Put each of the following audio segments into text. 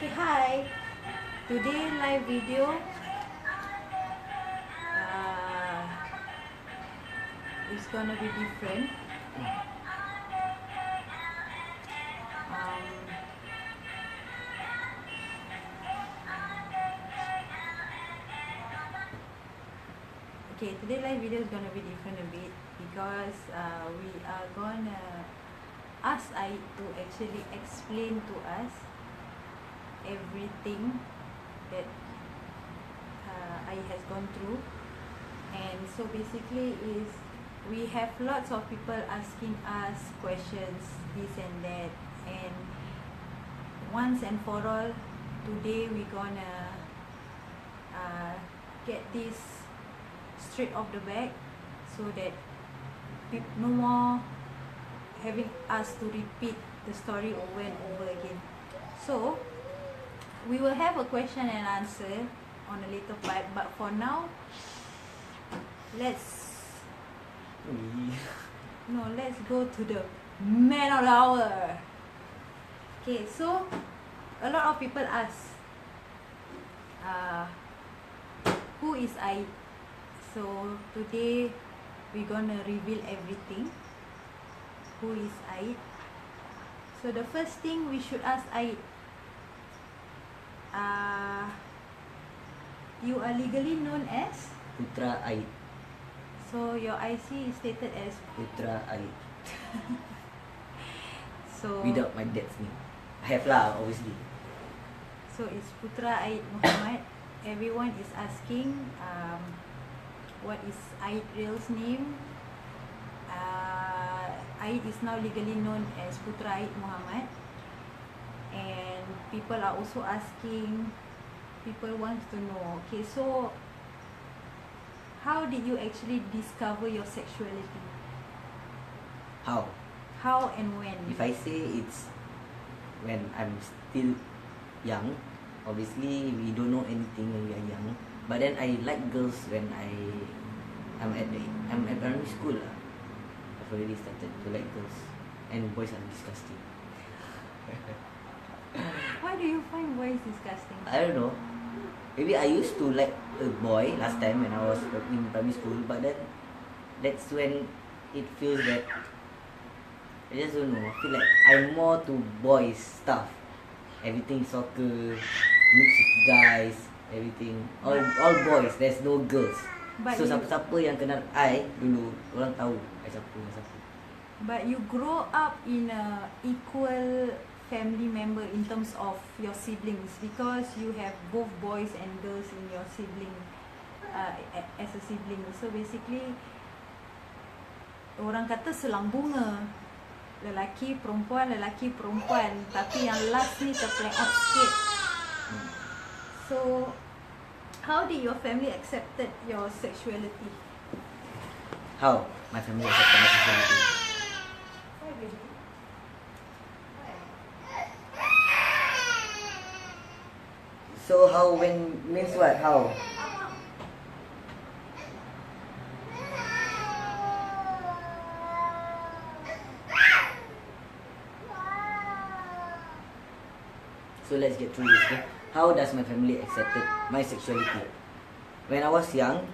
Okay, hi. Today live video is gonna be different. Um, okay, today live video is gonna be different a bit because we are gonna ask I to actually explain to us everything that I has gone through. And so basically is we have lots of people asking us questions, this and that, and once and for all, today we gonna get this straight off the back so that no more having us to repeat the story over and over again. So we will have a question and answer on a later part, but for now let's go to the man of the hour. Okay, so a lot of people ask who is I. So today we're gonna reveal everything. Who is I? So the first thing we should ask I, you are legally known as Putra Ait. So your IC is stated as Putra Ait. so Without my dad's name. I have lah, obviously. So it's Putra Ait Muhammad. Everyone is asking what is Ait real's name. Ait is now legally known as Putra Ait Muhammad. And people are also asking, people want to know, okay, so how did you actually discover your sexuality? How? How and when? If I say it's when I'm still young, obviously we don't know anything when we are young. But then I like girls when I'm at primary school lah. I've already started to like girls, and boys are disgusting. Why do you find boys disgusting? I don't know. Maybe I used to like a boy last time when I was in primary school, but then that's when it feels that I just don't know. I feel like I'm more to boys stuff. Everything soccer, mixed with guys, everything. All boys. There's no girls. But So siapa-siapa yang kenal I dulu, orang tahu I siapa. But you grow up in a equal family member in terms of your siblings, because you have both boys and girls in your sibling, as a sibling. So basically orang kata selang bunga, lelaki perempuan, tapi yang last ni terplank off sikit. So how did your family accepted your sexuality? How? My family accepted my sexuality. So how, when, means what? How? So let's get through this, okay? How does my family accepted my sexuality? When I was young,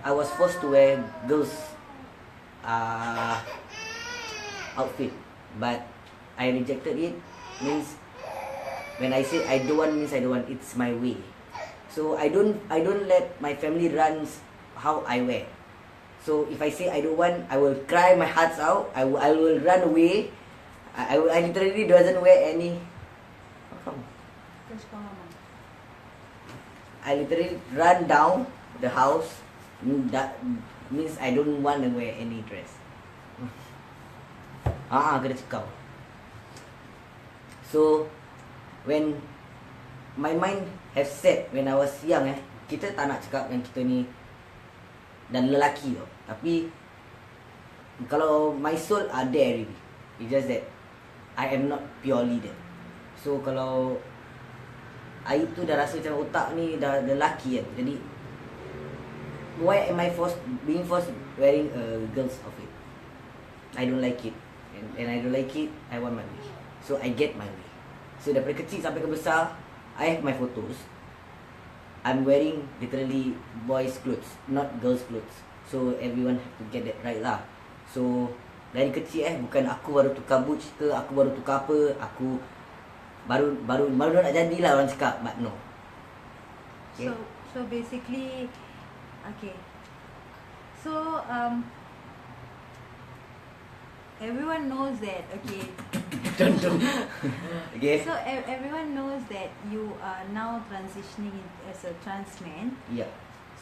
I was forced to wear girls' outfit, but I rejected it. Means when I say I don't want, means I don't want. It's my way. So I don't let my family runs how I wear. So if I say I don't want, I will cry my hearts out. I will run away. I literally doesn't wear any. How come? I literally run down the house. That means I don't want to wear any dress. Kena cekau. So when my mind have set when I was young, kita tak nak cakap yang kita ni dan lelaki tau. Tapi kalau my soul are there already, it's just that I am not purely there. So kalau I tu dah rasa macam otak ni dah lelaki kan. Jadi why am I being forced wearing a girl's outfit? I don't like it, and I don't like it. I want my way, so I get my way. So daripada kecil sampai ke besar, I have my photos. I'm wearing literally boys' clothes, not girls' clothes. So everyone have to get that right lah. So dari kecil bukan aku baru tukar butch ke, aku baru tukar apa, aku baru nak jadilah orang cakap, but no. Okay. So basically, okay. So everyone knows that, okay. Okay. So everyone knows that you are now transitioning as a trans man. Yeah.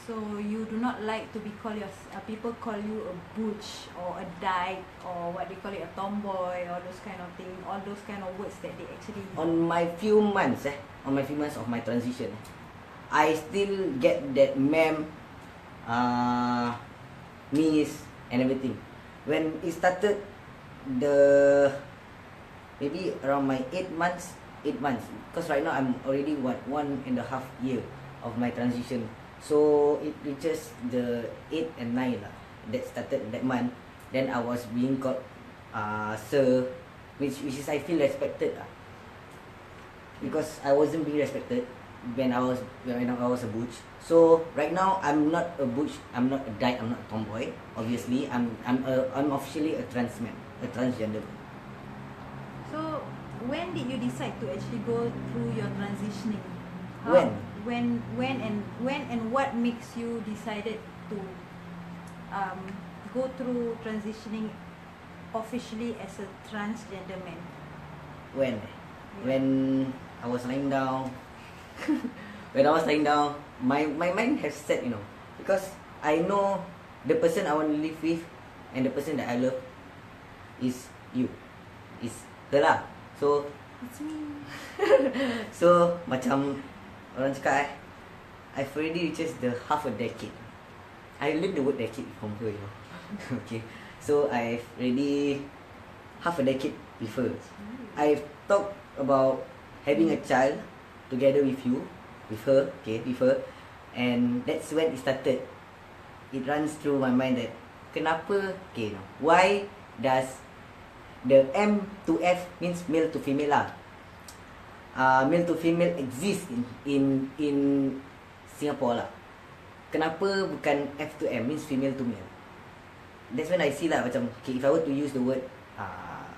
So you do not like to be called people call you a butch or a dyke or what they call it, a tomboy, or those kind of thing, all those kind of words that they actually. On my few months of my transition, I still get that ma'am, miss and everything. When it started, maybe around my 8 months, because right now I'm already 1.5 year of my transition. So it reaches the 8 and 9 lah. That started that month. Then I was being called sir, which is I feel respected lah. Because I wasn't being respected when I was a butch. So right now I'm not a butch, I'm not a dyke, I'm not a tomboy. Obviously I'm officially a trans man, a transgender. So when did you decide to actually go through your transitioning? When and what makes you decided to go through transitioning officially as a transgender man? When I was lying down, my mind has set, because I know the person I want to live with and the person that I love is you, is her lah. So It's me. So macam orang cakap I've already reached the half a decade. I learned the word decade from her, Okay. So I've already half a decade with her. I've talked about having a child together with you, with her, and that's when it started. It runs through my mind that kenapa, why does the M to F means male to female lah. Male to female exist in Singapore lah. Kenapa bukan F to M means female to male? That's when I see lah macam if I were to use the word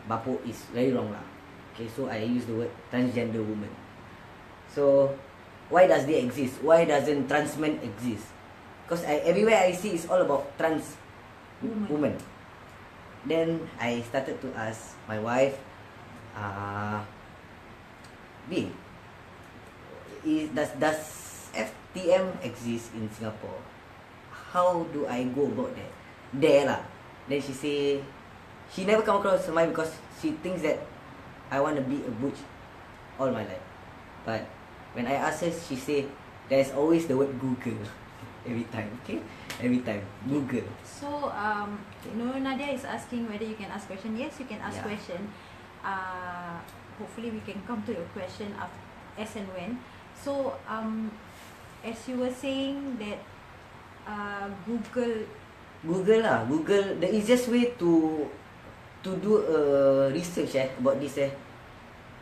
bapuk is very wrong lah. So I use the word transgender woman. So why does they exist? Why doesn't transman exist? Because everywhere I see is all about trans woman. Then I started to ask my wife, does FTM exist in Singapore? How do I go about that? There lah. Then she say she never come across her mind because she thinks that I want to be a butch all my life. But when I ask her, she say there's always the word Google every time. Every time Google. So Nadia is asking whether you can ask question. Yes, you can ask question. Hopefully we can come to your question as and when. So as you were saying that Google lah. Google, the easiest way to do research about this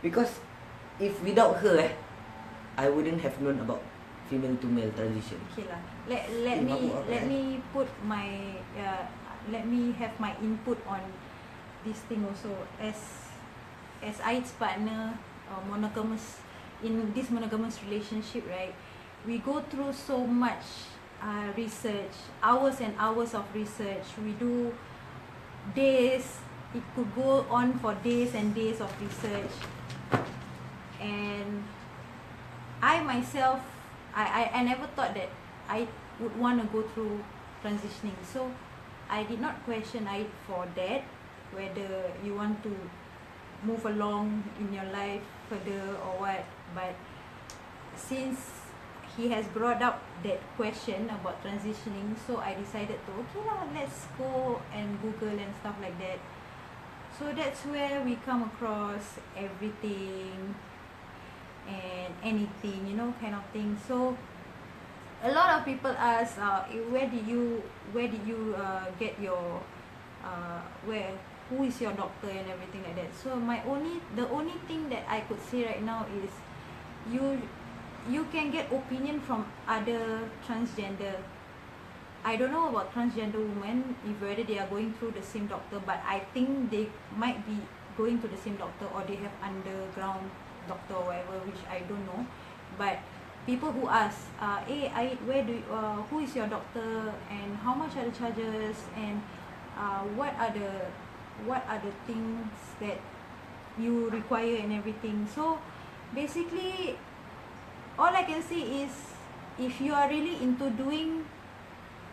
because if without her I wouldn't have known about female to male transition. Okay lah. Let me put my let me have my input on this thing also. As Aid's partner, monogamous, in this monogamous relationship, right? We go through so much research, hours and hours of research. We do days. It could go on for days and days of research. And I myself, I never thought that I would want to go through transitioning. So I did not question Aid for that, whether you want to move along in your life further or what. But since he has brought up that question about transitioning, so I decided to let's go and Google and stuff like that. So that's where we come across everything and anything, kind of thing. So a lot of people ask, where did you get your who is your doctor and everything like that. So the only thing that I could say right now is you can get opinion from other transgender. I don't know about transgender women, if whether they are going through the same doctor, but I think they might be going to the same doctor, or they have underground doctor or whatever, which I don't know. But people who ask, hey, who is your doctor, and how much are the charges, and what are the things that you require and everything. So basically, all I can say is, if you are really into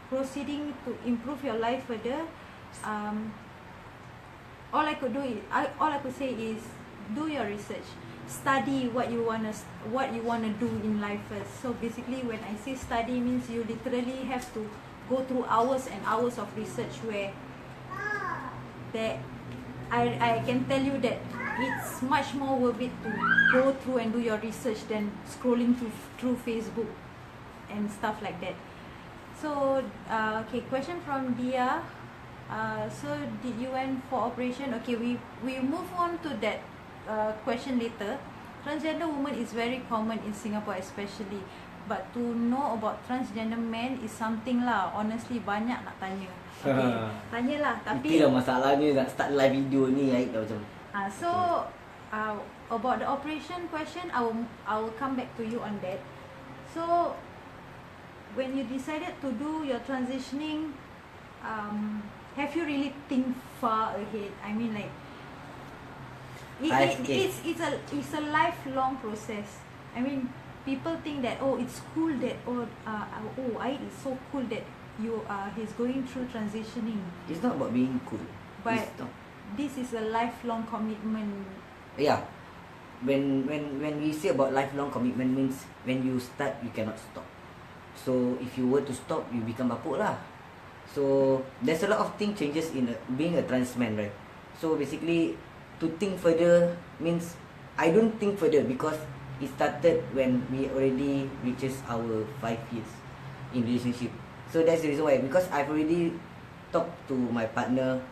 proceeding to improve your life further, all I could say is, do your research, study what you wanna do in life first. So basically, when I say study, means you literally have to go through hours and hours of research, where that I can tell you that it's much more worth it to go through and do your research than scrolling through Facebook and stuff like that. So okay, question from Dia. So did you went for operation? Okay, we move on to that question later. Transgender woman is very common in Singapore especially, but to know about transgender men is something lah. Honestly, banyak nak tanya. Okay, tanyalah. Tapi itulah masalahnya nak start live video ni, right? Macam so about the operation question, I will come back to you on that. So when you decided to do your transitioning, have you really think far ahead? I mean, like, it's a lifelong process. I mean, people think that, oh, it's cool that, it's so cool that he's going through transitioning. It's not about being cool, but this is a lifelong commitment. Yeah, when we say about lifelong commitment, means when you start, you cannot stop. So if you were to stop, you become bapuk lah. So there's a lot of thing changes in being a trans man, right? So basically, to think further means I don't think further, because it started when we already reaches our 5 years in relationship. So that's the reason why, because I've already talked to my partner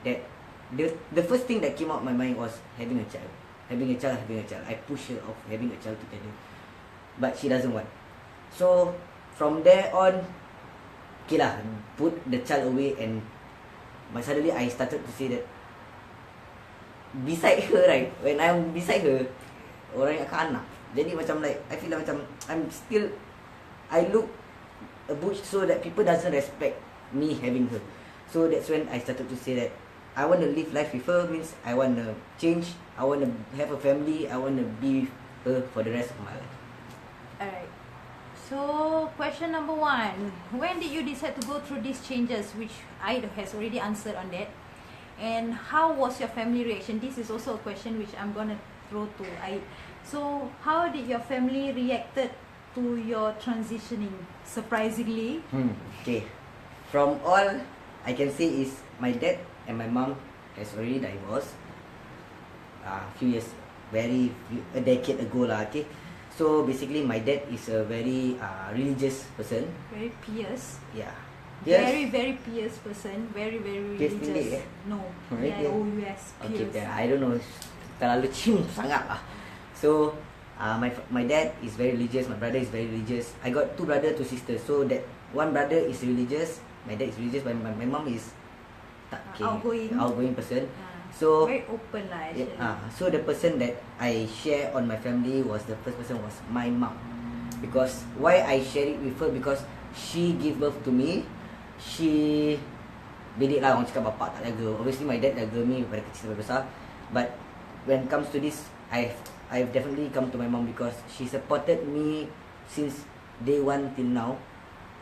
that the first thing that came out of my mind was having a child. I push her off having a child together, but she doesn't want. So from there on, okay lah, put the child away, but suddenly I started to say that beside her, right, when I'm beside her, orang yang akan anak. Jadi macam like, I feel like macam I look a butch, so that people doesn't respect me having her. So that's when I started to say that I want to live life with her, means I want to change, I want to have a family, I want to be with her for the rest of my life. Alright. So question number 1, when did you decide to go through these changes, which Aid has already answered on that, and how was your family reaction? This is also a question which I'm gonna throw to Aid. So how did your family reacted to your transitioning? Surprisingly. Okay, from all I can say is my dad and my mom has already divorced a few years, a decade ago lah. Okay, so basically my dad is a very religious person. Very pious. Yeah. Very, very pious person. Very, very religious. Pious No. Right? Yes, pious. Okay, I don't know. Terlalu cim sangat lah. So, my dad is very religious. My brother is very religious. I got 2 brothers, 2 sisters. So that one brother is religious. My dad is religious, but my mom is outgoing person. So very open lah actually. So the person that I share on my family was the first person was my mom. Because why I share it with her, because she gave birth to me. She bedek lah, orang cakap bapak tak jaga. Obviously my dad jaga me pada kecil sampai besar. But when it comes to this, I've definitely come to my mom, because she supported me since day 1 till now.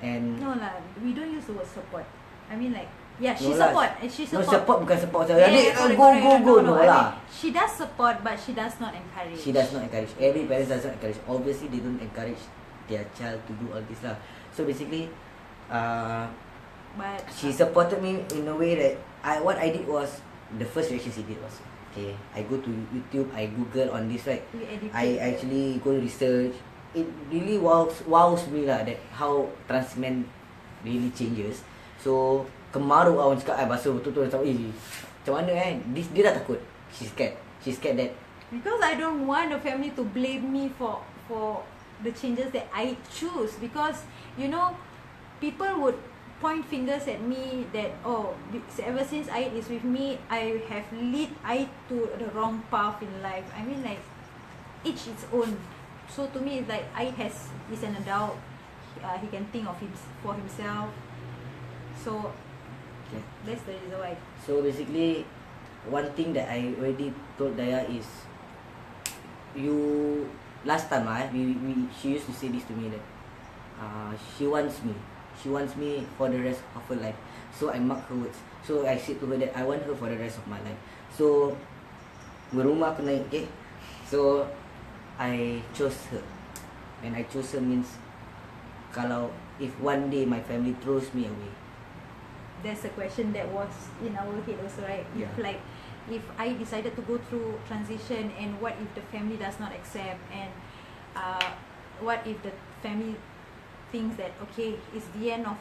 And no lah, we don't use the word support. I mean like, yeah, she no support. Lah, she support. No, support bukan support. Go no lah. She does support, but she does not encourage. She does not encourage. Every parent doesn't encourage. Obviously, they don't encourage their child to do all this lah. So basically, but she supported me in a way that what I did was, the first reaction she did was, okay, I go to YouTube, I Google on this, right? I actually go research. It really wows me lah, that how Transman really changes. So kemaru orang cakap, bahasa betul-betul macam macam mana dia dah takut. She's scared that Because I don't want the family to blame me for the changes that I choose, because you know, people would point fingers at me that ever since Aid is with me, I have lead Aid to the wrong path in life. I mean, like, each its own. So to me, it's like Aid is an adult. He can think of for himself. So that's the reason why. So basically, one thing that I already told Daya is, last time she used to say this to me that she wants me for the rest of her life. So I mark her words. So I said to her that I want her for the rest of my life. So berumah aku naik, okay. So I chose her. And I chose her means, kalau if one day my family throws me away. That's a question that was in our head also, right? Yeah. If I decided to go through transition, and what if the family does not accept, and what if the family thinks that okay, it's the end of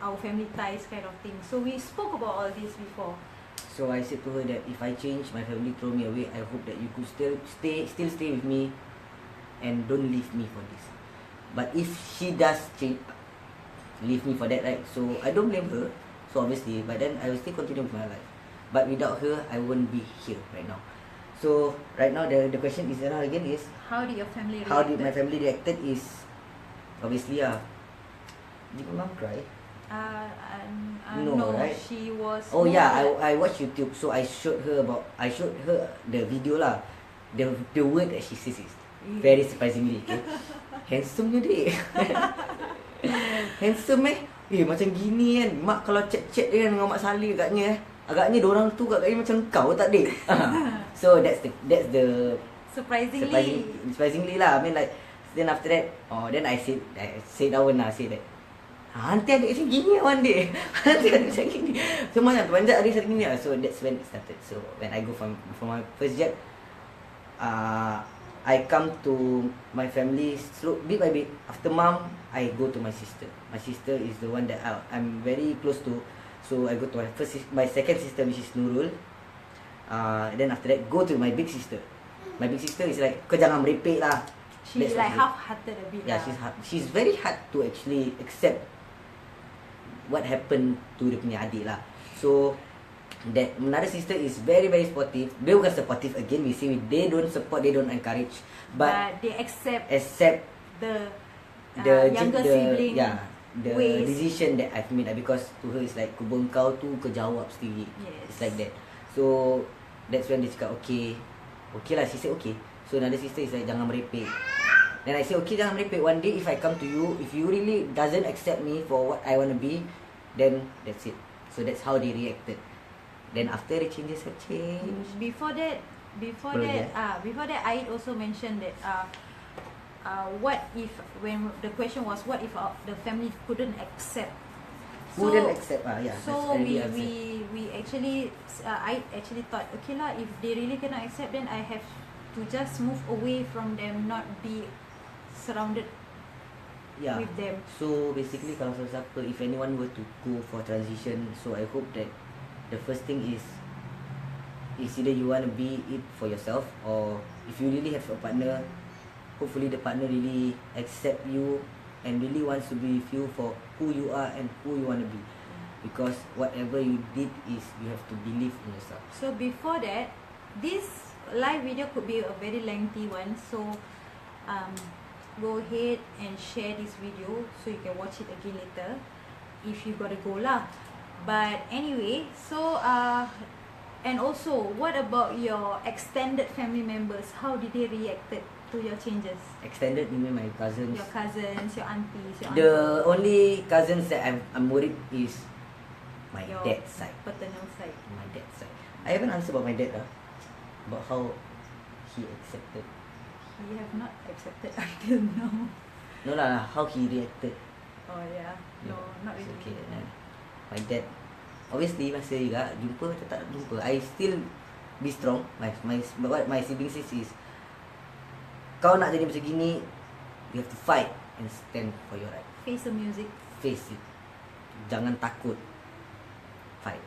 our family ties, kind of thing. So we spoke about all this before. So I said to her that if I change, my family throw me away, I hope that you could still stay with me and don't leave me for this. But if she does change, leave me for that, right? So I don't blame her. So obviously, but then I will still continue with my life. But without her, I won't be here right now. So right now, the question is again is, how did your family react? How did my family reacted is, obviously did my mom cry? No, right? She was. Oh yeah, I watched YouTube. So I showed her the video lah. The word that she says is very surprisingly, okay? Handsome ni dek. Handsome macam gini kan. Mak kalau chat dia dengan Mak Saleh agaknya diorang tu agaknya macam kau tak dek. So that's the surprisingly lah. I mean, like, then after that, then I said down lah, say that nanti adik macam gini one day. Nanti adik macam gini. So macam terpanjat adik macam gini lah. So that's when it started. So when I go from my first job, I come to my family bit by bit. After mom, I go to my sister. My sister is the one that I'm very close to. So I go to my second sister, which is Nurul. Then after that, go to my big sister. My big sister is like, kau jangan merepek lah. She's like half-hearted a bit. Yeah, she's very hard to actually accept what happened to dia punya adik lah. So that another sister is very very supportive. They bukan supportive again. We say they don't support, they don't encourage, but they accept the younger sibling. Yeah, the ways. Decision that I've made, because to her it's like, kubur kau tu kau jawab sendiri. Yes. It's like that. So that's when dia cakap okay lah. She said okay. So another sister is like, jangan merepek. Then I say okay, jangan merepek. One day if I come to you, if you really doesn't accept me for what I want to be, then that's it. So that's how they reacted. Then after the changes have changed. Before that, I also mentioned that what if, when the question was what if the family couldn't accept. So we actually I actually thought, okay lah, if they really cannot accept, then I have to just move away from them, not be surrounded with them. So basically, kalau siapa, if anyone were to go for transition, so I hope that the first thing is either you want to be it for yourself, or if you really have a partner, hopefully the partner really accept you and really wants to be with you for who you are and who you want to be. Because whatever you did is, you have to believe in yourself. So before that, this live video could be a very lengthy one, so go ahead and share this video so you can watch it again later if you gotta go lah. But anyway, so and also, what about your extended family members? How did they react to your changes? Extended, you mean my cousins? Your cousins, your aunties, The only cousins that I'm worried is my dad's side. Paternal side. My dad's side. I haven't answered about my dad about how he accepted. He have not accepted until now. No lah, how he reacted. Oh yeah, no, not really. Okay. My dad, obviously masa juga jumpa atau tak jumpa, I still be strong. What my sibling says is, kau nak jadi macam gini, you have to fight and stand for your right. Face the music. Face it. Jangan takut. Fight.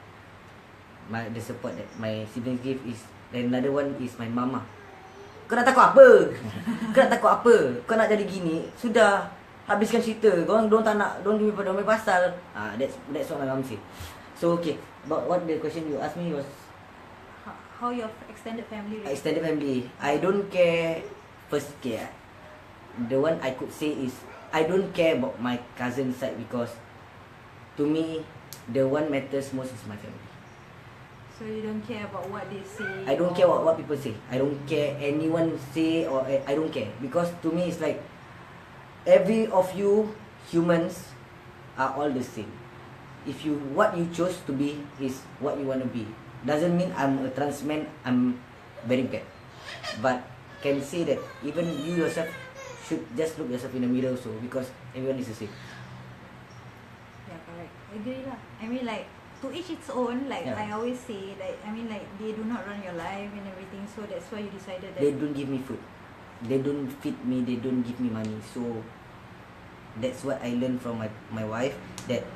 the support that my siblings give is, and another one is my mama. Kau nak takut apa? Kau nak takut apa? Kau nak jadi gini, sudah habiskan cerita. Korang tak nak, don't give me pada pasal. That's what my mom say. So okay, but what the question you asked me was how your extended family react? extended family. I don't care. First care. The one I could say is I don't care about my cousin side because to me the one matters most is my family. So you don't care about what they say? I don't care what people say. I don't care anyone say, or I don't care because to me it's like every of you humans are all the same. If you what you chose to be is what you want to be. Doesn't mean I'm a trans man, I'm very bad. But can say that even you yourself should just look yourself in the mirror also because everyone is the same. Yeah, correct. Agree lah. I mean like to each its own. Like Yeah. I always say, like I mean like they do not run your life and everything. So that's why you decided that. They don't give me food. They don't feed me. They don't give me money. So that's what I learned from my wife, that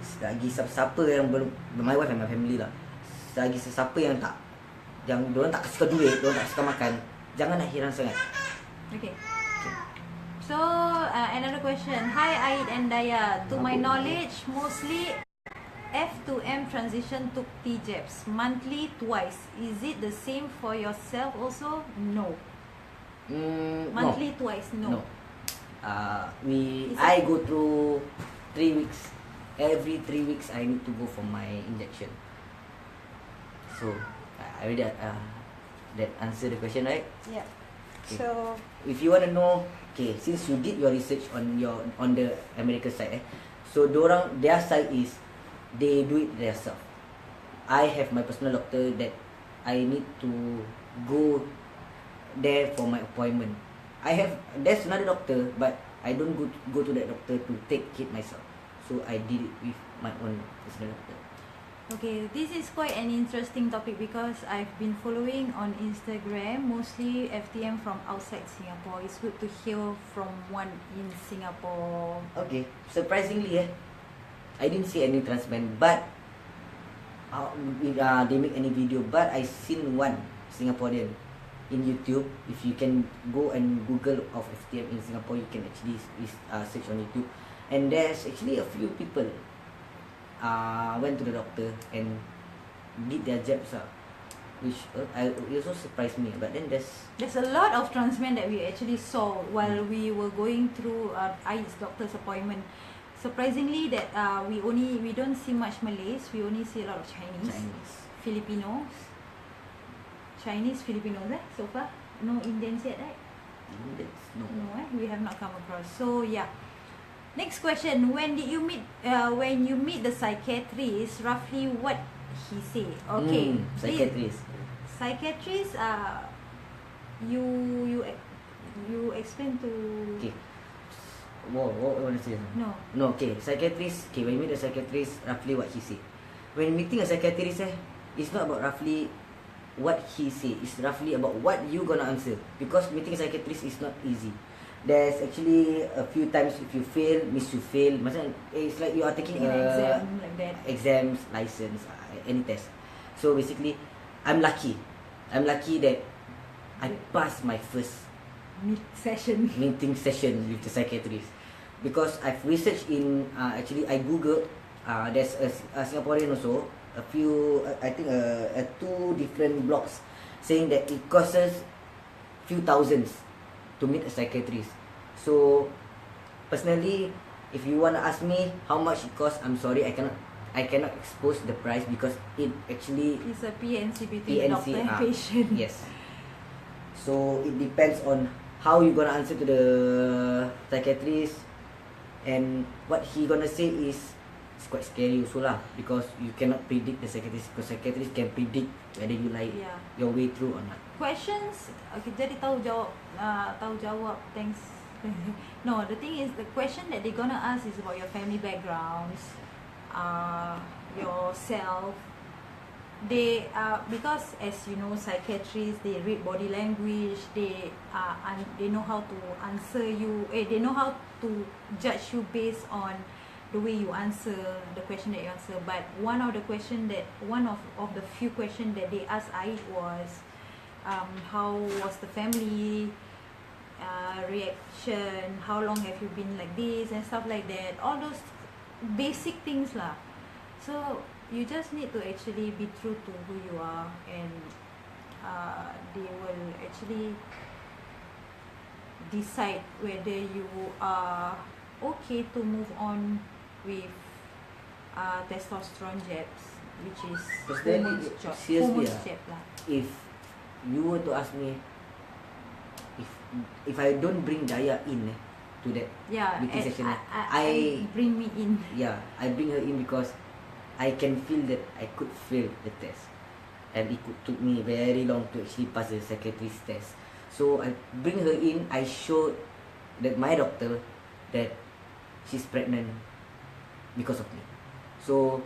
selagi siapa yang belum, my wife and my family lah, selagi sesiapa yang diorang tak kasih kau duit, diorang tak kasih kau makan, jangan nak heran sangat. Okay. So another question. Hi Aid and Daya. To my knowledge, mostly F to M transition took T-jabs monthly twice. Is it the same for yourself also? No. Monthly twice. No. I go through 3 weeks. Every 3 weeks I need to go for my injection. So I already that answer the question, right? Yeah. Okay. So If you want to know, okay, since you did your research on the American side, so their side is they do it themselves. I have my personal doctor that I need to go there for my appointment. There's another doctor, but I don't go to that doctor to take it myself. So I did it with my own personal doctor. okay, this is quite an interesting topic because I've been following on Instagram mostly FTM from outside Singapore. It's good to hear from one in Singapore. Okay, surprisingly, I didn't see any transman, but they make any video. But I seen one Singaporean in YouTube. If you can go and Google of FTM in Singapore, you can actually search on YouTube, and there's actually a few people went to the doctor and did their jabs, which it also surprised me. But then There's a lot of trans men that we actually saw while we were going through Aid's doctor's appointment. Surprisingly, that we don't see much Malays. We only see a lot of Chinese. Filipinos. So far, no Indians yet, right? No. We have not come across. So yeah. Next question. When you meet the psychiatrist, roughly what he say? Okay. Psychiatrist. You explain to. Okay. What you want to say? No. Okay. Psychiatrist. Okay. When you meet the psychiatrist, roughly what he say. When meeting a psychiatrist, it's not about roughly what he say. It's roughly about what you gonna answer. Because meeting a psychiatrist is not easy. There's actually a few times if you fail, means you fail. It's like you are taking an exam like that. Exams, license, any test. So basically, I'm lucky that I passed my first meeting session with the psychiatrist, because I've researched in actually I googled. There's a Singaporean also, a few I think 2 different blogs saying that it costs few thousands to meet a psychiatrist. So personally, if you wanna ask me how much it costs, I'm sorry, I cannot expose the price because it actually is a PNC between doctor and patient. Yes. So it depends on how you gonna answer to the psychiatrist, and what he gonna say is it's quite scary also lah, because you cannot predict the psychiatrist, because psychiatrist can predict whether you like your way through or not. Questions. Okay, jadi tahu jawab. Thanks. No, the thing is, the question that they're gonna ask is about your family backgrounds, yourself. They because as you know, psychiatrists, they read body language. They know how to answer you. They know how to judge you based on the way you answer the question that you answer. But one of the few questions that they asked I was, how was the family reaction, how long have you been like this and stuff like that, all those basic things lah. So you just need to actually be true to who you are, and they will actually decide whether you are okay to move on with testosterone jabs, which is seriously jab lah. If you were to ask me, if I don't bring Daya in to that meeting session, I bring me in. Yeah, I bring her in because I can feel that I could fail the test, and it took me very long to actually pass the secretary's test. So I bring her in. I showed that my doctor that she's pregnant because of me. So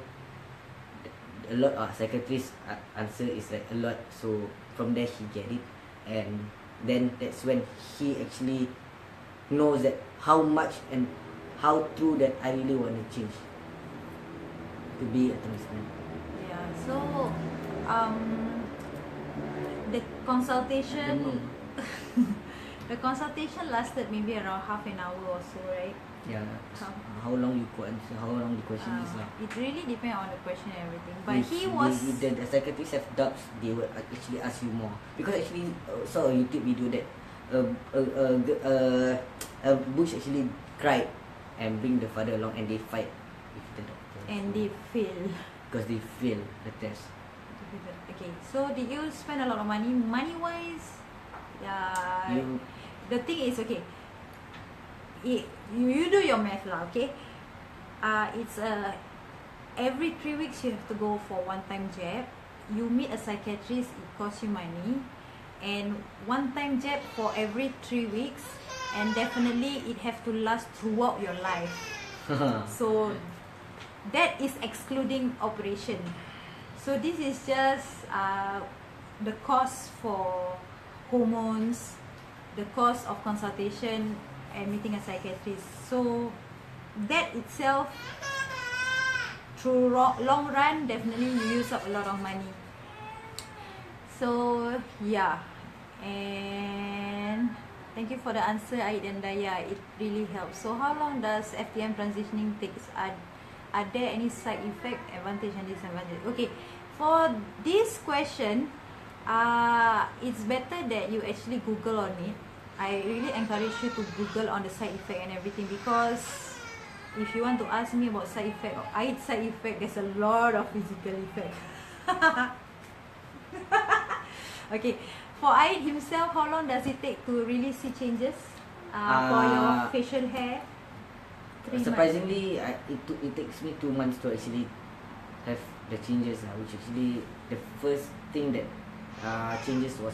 a lot of secretary's answer is like a lot. So from there he get it, and then that's when he actually knows that how much and how true that I really want to change to be a transman. Yeah. So the consultation the consultation lasted maybe around half an hour or so, right? Yeah. How long you could answer, how long the question is lah. It really depends on the question and everything. But If the secretaries have doubts, they will actually ask you more. Because actually, saw a YouTube video that a bush actually cried and bring the father along, and they fight with the doctor. And they fail. Because they fail the test. Okay, so did you spend a lot of money? Money-wise, the thing is, okay, you do your math lah, okay? It's every 3 weeks you have to go for one-time jab. You meet a psychiatrist, it costs you money. And one-time jab for every 3 weeks, and definitely it have to last throughout your life. So that is excluding operation. So this is just the cost for hormones, the cost of consultation and meeting a psychiatrist. So that itself, through long run, definitely you use up a lot of money. So yeah, and thank you for the answer, Aid and Daya. It really helps. So how long does FTM transitioning takes? Are there any side effect, advantage and disadvantage? Okay, for this question, it's better that you actually Google on it. I really encourage you to Google on the side effect and everything, because if you want to ask me about side effect or Aid side effect, there's a lot of physical effect. Okay, for Aid himself, how long does it take to really see changes for your facial hair? 3 surprisingly, it takes me 2 months to actually have the changes, which actually the first thing that changes was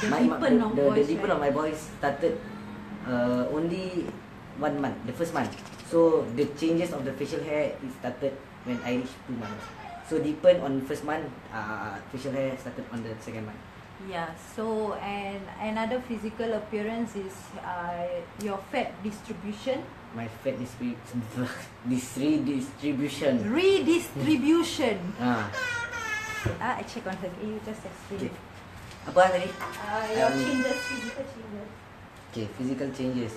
the deepen of my voice started only 1 month, the first month. So the changes of the facial hair it started when I reached 2 months. So deepen on first month, facial hair started on the second month. Yeah. So and another physical appearance is your fat distribution. My fat redistribution. I check on her. You just explain. Okay. Apa tadi? Your changes, physical changes. Okay, physical changes.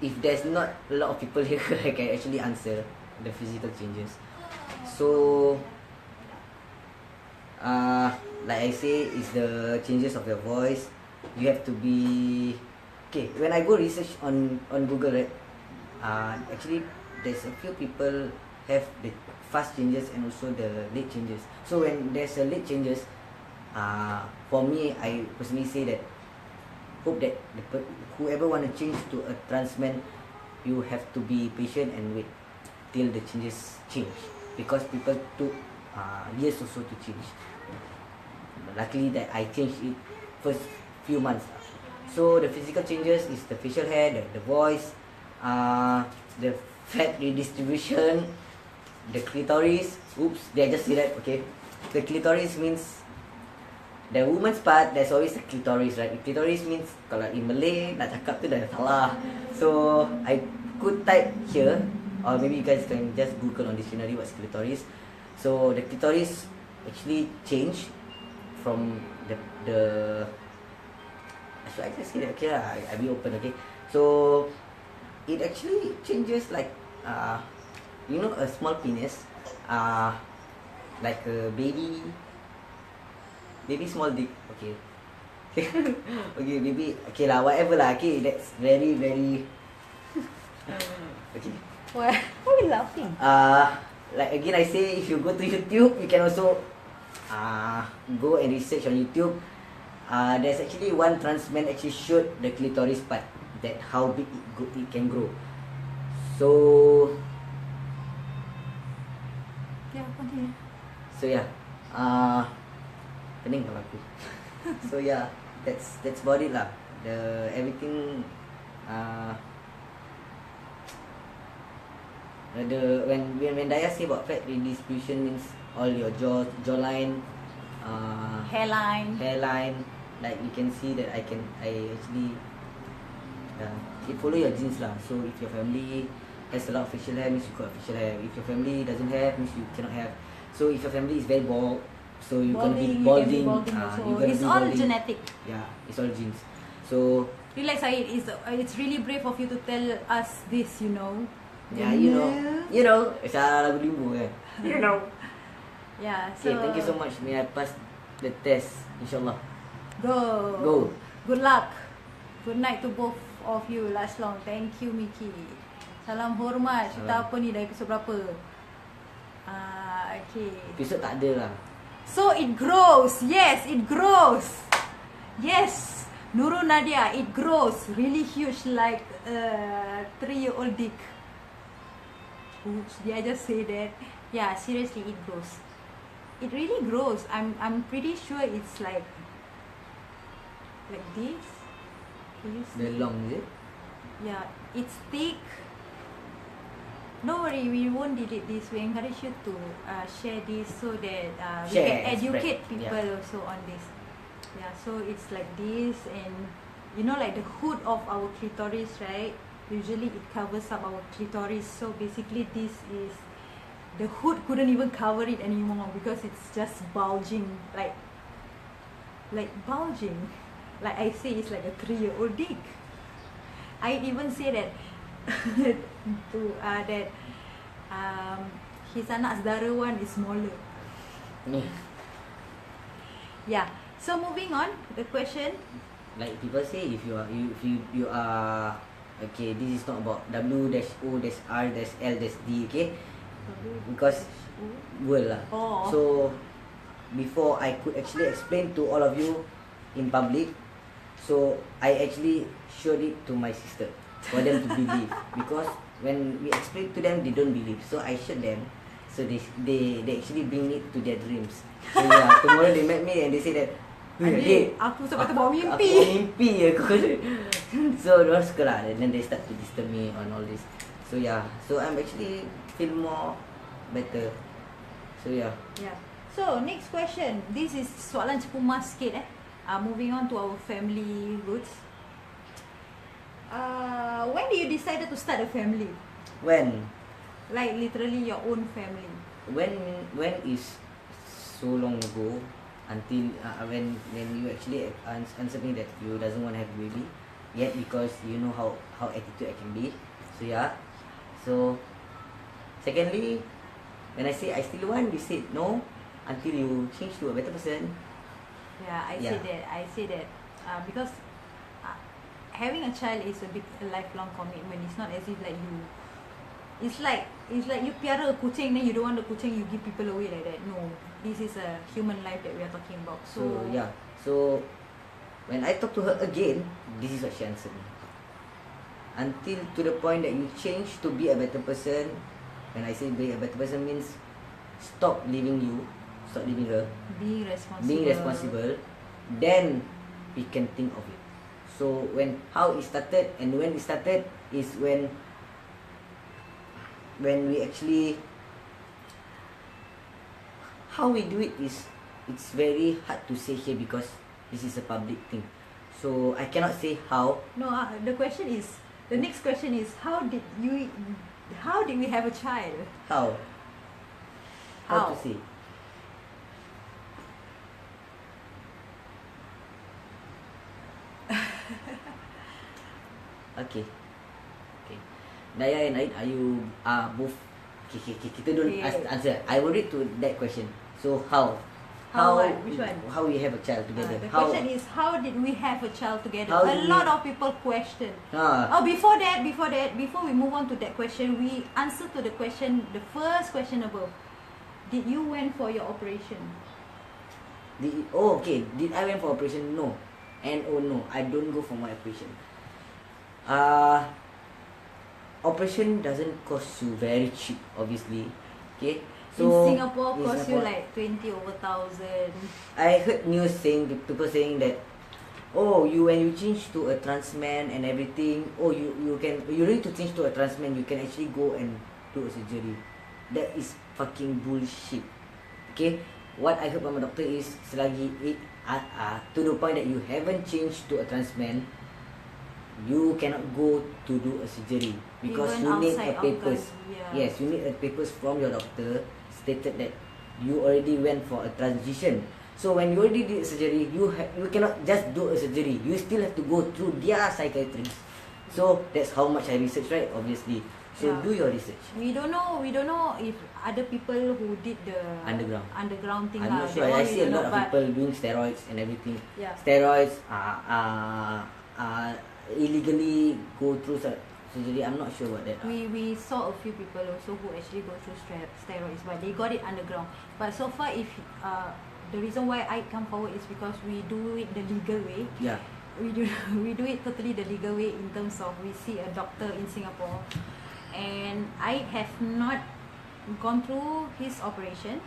If there's not a lot of people here, I can actually answer the physical changes. So, like I say, it's the changes of your voice. You have to be okay. When I go research on Google, right? Actually, there's a few people have the fast changes and also the late changes. So when there's a late changes, for me, I personally say that hope that whoever want to change to a transman, you have to be patient and wait till the changes change, because people took years or so to change. Luckily that I changed it first few months. So the physical changes is the facial hair, the voice, the fat redistribution, the clitoris. Oops, did I just say that? Okay. The clitoris means the woman's part. There's always a clitoris, right? Clitoris means, kalau in Malay nak cakap tu dah salah. So I could type here or maybe you guys can just Google on dictionary what's clitoris. So the clitoris actually change from the so I just say that okay lah, I be open, okay. So it actually changes like you know, a small penis, like a baby small dick, okay. Okay, maybe okay lah, whatever lah, okay, that's very okay. Why are you laughing? Like again I say, if you go to YouTube, you can also go and research on YouTube. There's actually one transman actually showed the clitoris part, that how big it can grow. So Yeah, continue. So yeah, pening kalau aku. So yeah, that's about it lah. The everything, when Daya say about fat redistribution means all your jawline, hairline, like you can see that I actually it follow your genes lah. So if your family has a lot of facial hair, means you got facial hair. If your family doesn't have, means you cannot have. So if your family is very bald, so you're gonna be balding. It's all genetic. Yeah, it's all genes. So Relax, Said. It's really brave of you to tell us this, you know. yeah, you know, macam lagu limbo kan. You know. Yeah. So Okay, thank you so much. May I pass the test, insyaAllah. Go. Good luck. Good night to both of you. Last long. Thank you, Miki. Salam hormat. Cerita apa ni, dah episod berapa? Okay. Episod tak ada lah. So it grows. Yes, it grows. Yes. Nurul Nadia, it grows really huge like a 3-year-old dick. Oops, did I just say that? Yeah, seriously, it grows. It really grows. I'm pretty sure it's like this. Can you see? The long, is it? Yeah, it's thick. Don't worry, we won't delete this. We encourage you to share this so that we can educate people also on this. Yeah, so it's like this, and you know, like the hood of our clitoris, right? Usually it covers up our clitoris. So basically this is, the hood couldn't even cover it anymore because it's just bulging, like bulging. Like I say, it's like a 3-year-old dick. I even say that to his anak saudara one is smaller. Yeah. So moving on, the question. Like people say, if you are okay, this is not about W-O-R-L-D, okay? Because world lah. Oh. So before I could actually explain to all of you in public, so I actually showed it to my sister for them to believe. Because when we explain to them, they don't believe. So I showed them. So they actually bring it to their dreams. So yeah, tomorrow they met me and they say that, Adik, aku sampai terbawa mimpi. Aku So diorang suka lah. And then they start to disturb me on all this. So yeah, so I'm actually feel more better. So yeah. Yeah. So next question. This is soalan cepu mas sikit moving on to our family roots. When did you decided to start a family? When? Like literally your own family. When is so long ago, until when you actually answer me that you doesn't want to have a baby yet, because you know how attitude I can be. So yeah. So secondly, when I say I still want, you said no until you change to a better person. Yeah, I say that because having a child is a lifelong commitment. It's not as if like you, it's like you piara a kucing, then you don't want the kucing, you give people away like that. No, this is a human life that we are talking about. So yeah. So when I talk to her again, this is what she answered me. Until to the point that you change to be a better person. When I say be a better person means stop leaving you, stop leaving her, being responsible. Then we can think of it. So how it started and when it started is when we actually, how we do it is, it's very hard to say here because this is a public thing. So I cannot say how. No, the next question is how did you How did we have a child? How? How How? to say? Okay. Okay. Daya and Aid, are you both? Okay, kita don't Okay. answer. I will read to that question. So how? How what? Which one? How we have a child together? The How? question is, how did we have a child together? How A did lot we- of people question. Ah, Oh, before we move on to that question, we answer to the question, the first question above. Did you went for your operation? okay. Did I went for operation? No. And oh no, I don't go for my operation. Operation doesn't cost you very cheap, obviously. Okay. In Singapore, in cost you Singapore, like 20,000. I heard news saying people saying that, oh, when you change to a transman and everything, oh, you need to change to a transman, you can actually go and do a surgery. That is fucking bullshit. Okay, what I heard from my doctor is selagi to the point that you haven't changed to a transman, you cannot go to do a surgery because Even you need a outside of papers. the- yeah. Yes, you need a papers from your doctor stated that you already went for a transition. So when you already did surgery, you cannot just do a surgery. You still have to go through their psychiatrist. So that's how much I research, right? Obviously. So Yeah. do your research. We don't know if other people who did the underground thing. I'm not lah, sure. that I one we see a don't lot know, of but people doing steroids and everything. Yeah. Steroids illegally go through surgery. I'm not sure about that. we saw a few people also who actually go through steroids, but they got it underground. But so far, if the reason why I come forward is because we do it the legal way. Yeah. We do it totally the legal way in terms of we see a doctor in Singapore, and I have not gone through his operation.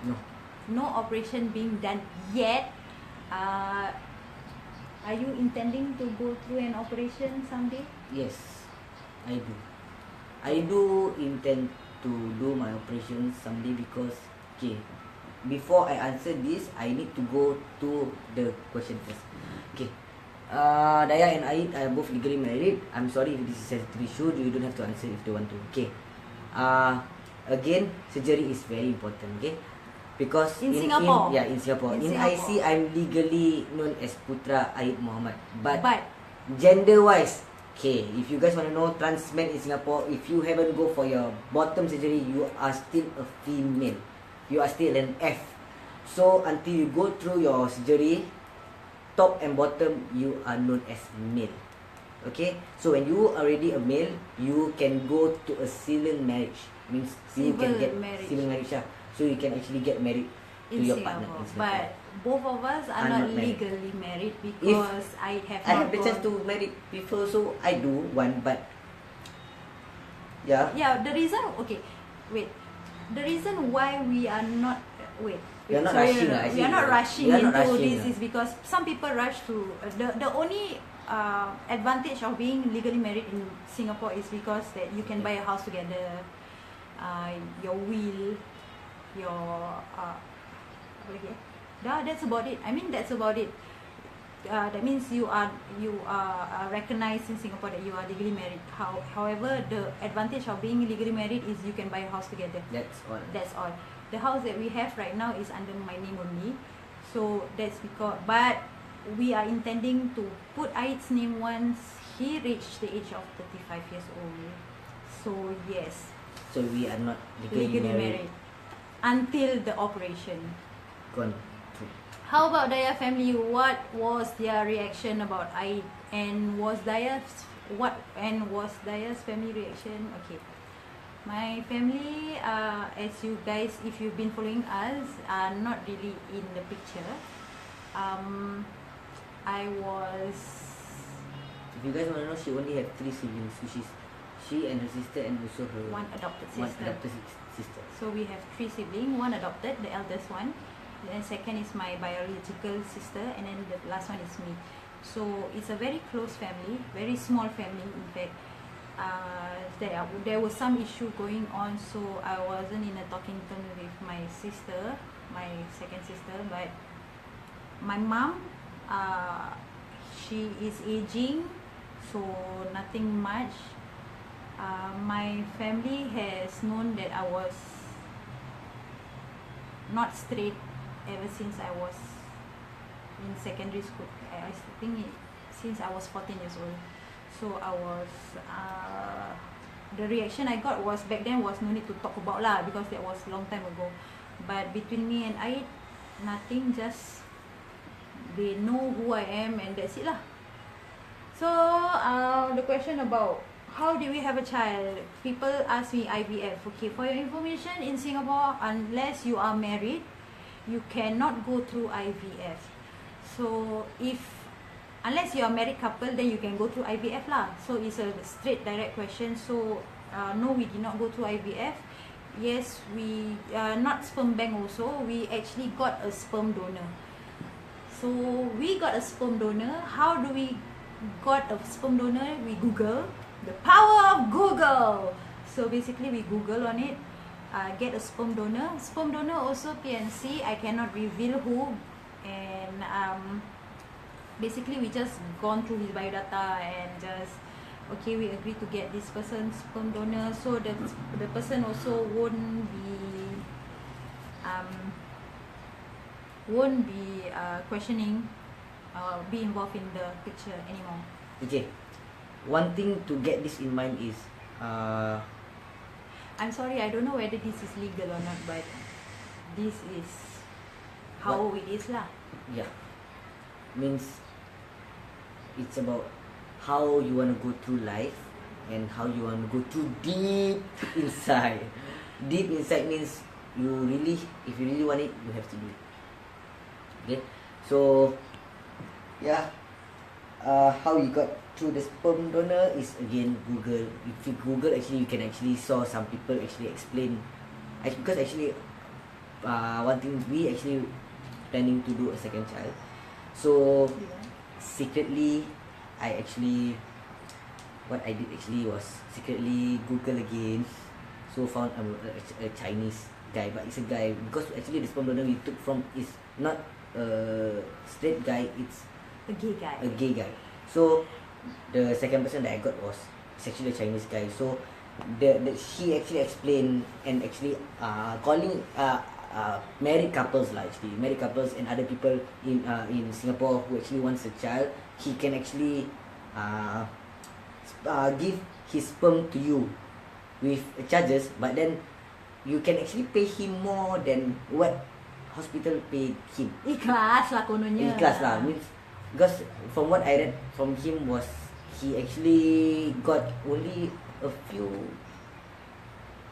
No operation being done yet. Are you intending to go through an operation someday? Yes, I do. I do intend to do my operation someday because, okay, before I answer this, I need to go to the question first. Okay. Daya and Aid are both legally married. I'm sorry if this is a sensitive issue. You don't have to answer if they want to. Okay. Again, surgery is very important. Okay. Because In Singapore. in Singapore. In In Singapore. IC, I'm legally known as Putra Aid Muhammad. But But gender-wise, okay, if you guys want to know transman in Singapore, if you haven't go for your bottom surgery, you are still a female. You are still an F. So until you go through your surgery, top and bottom, you are known as male. Okay, so when you are already a male, you can go to a civil marriage. Means you can Civil get marriage. civil marriage. Yeah. So you can actually get married to in your Singapore. partner in Singapore. But both of us are I'm not not married. legally married because I have I not have the chance to gone. marry people, so I do one, but yeah. Yeah, the reason the reason why we are not We are not rushing, we are not rushing we are not into rushing, this is because some people rush to the only advantage of being legally married in Singapore is because that you can buy a house together, your will, your apa lagi? That's about it. I mean that's about it. That means you are recognized in Singapore that you are legally married. However, the advantage of being legally married is you can buy a house together. That's all. That's all. The house that we have right now is under my name only. So that's because, but we are intending to put Aid's name once he reached the age of 35 years old. So yes, So we are not legally, legally married. married until the operation. Gone through. How about Daya family? What was their reaction about Aid? And was Daya's family reaction? Okay. My family, as you guys, if you've been following us, are not really in the picture. I was. If you guys want to know, she only had 3 siblings, which is she and her sister and also her One adopted one sister. adopted sister. So we have 3 siblings, one adopted, the eldest one. Then second is my biological sister, and then the last one is me. So it's a very close family, very small family in fact. There was some issue going on, so I wasn't in a talking term with my sister, my second sister. But my mom, she is aging, so nothing much. my family has known that I was not straight ever since I was in secondary school. I think since I was 14 years old. So I was the reaction I got was back then was no need to talk about lah, because that was long time ago. But between me and I, nothing, just they know who I am and that's it lah. So the question about how do we have a child, people ask me IVF. Okay, for your information, in Singapore, unless you are married, you cannot go through IVF. So unless you are married couple, then you can go through IVF lah. So it's a straight direct question. So no, we did not go through IVF. Yes, we not sperm bank also. We actually got a sperm donor. So we got a sperm donor. How do we got a sperm donor? We Google. The power of Google. So basically we Google on it, get a sperm donor. Sperm donor also PNC. I cannot reveal who. And basically we just gone through his biodata and just okay, we agree to get this person's sperm donor. So the person also won't be questioning be involved in the picture anymore. Okay, one thing to get this in mind is I'm sorry, I don't know whether this is legal or not, but this is how it is lah. Yeah, means it's about how you want to go through life and how you want to go through deep inside. Deep inside means you really, if you really want it, you have to do it. Okay, so yeah, how you got through the sperm donor is again Google. If you Google, actually you can actually saw some people actually explain, because actually one thing, we actually planning to do a second child. So secretly, what I did actually was secretly Google again. So found a Chinese guy, but it's a guy, because actually the sperm donor we took from is not a straight guy, it's a gay guy. A gay guy. So the second person that I got was actually a Chinese guy. So he actually explained and actually calling married couples lah, actually married couples and other people in Singapore who actually wants a child. He can actually give his sperm to you with charges, but then you can actually pay him more than what hospital paid him. Ikhlas lah kononnya. Ikhlas lah, means because from what I read from him was he actually got only a few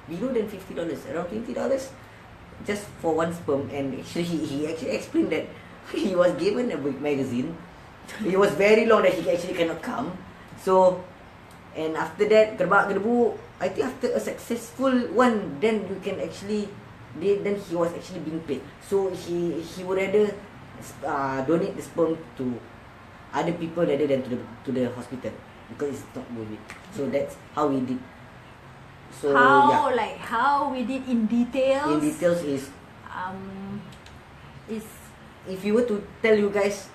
below than $50, around $20 just for one sperm. And actually he actually explained that he was given a book magazine. It was very long that he actually cannot come. So and after that gerbu, I think after a successful one, then you can actually then he was actually being paid. So he would rather donate the sperm to other people rather than to the hospital, because it's not worth it. So that's how we did. So how we did in details. In details is if you were to tell you guys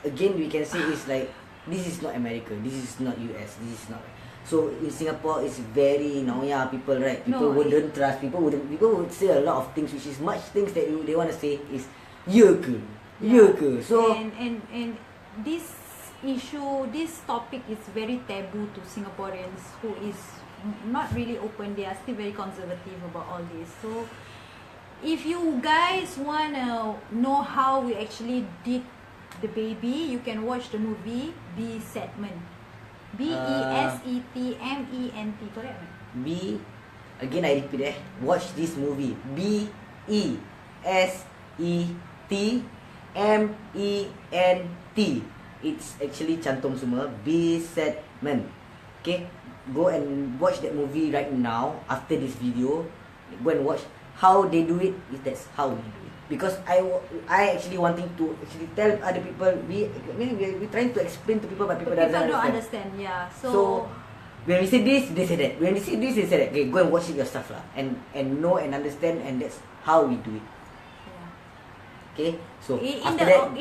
again, we can say it's like this is not America, this is not US, this is not. So in Singapore it's very people, right? People wouldn't trust, people would say a lot of things, which is much things that they want to say is ya ke. So and this issue, this topic is very taboo to Singaporeans who is not really open. They are still very conservative about all this. So if you guys want to know how we actually did the baby, you can watch the movie Besetment. Besetment, correct? Again I repeat, watch this movie. Besetment. It's actually cantum semua. Besetment. Okay, go and watch that movie right now after this video. Go and watch how they do it. That's how we do it. Because I actually wanting to actually tell other people, we trying to explain to people, but people don't understand. Yeah. So when we say this, they say that. When we say this, they say that. Okay, go and watch it yourself lah, and know and understand, and that's how we do it. Yeah. Okay, so in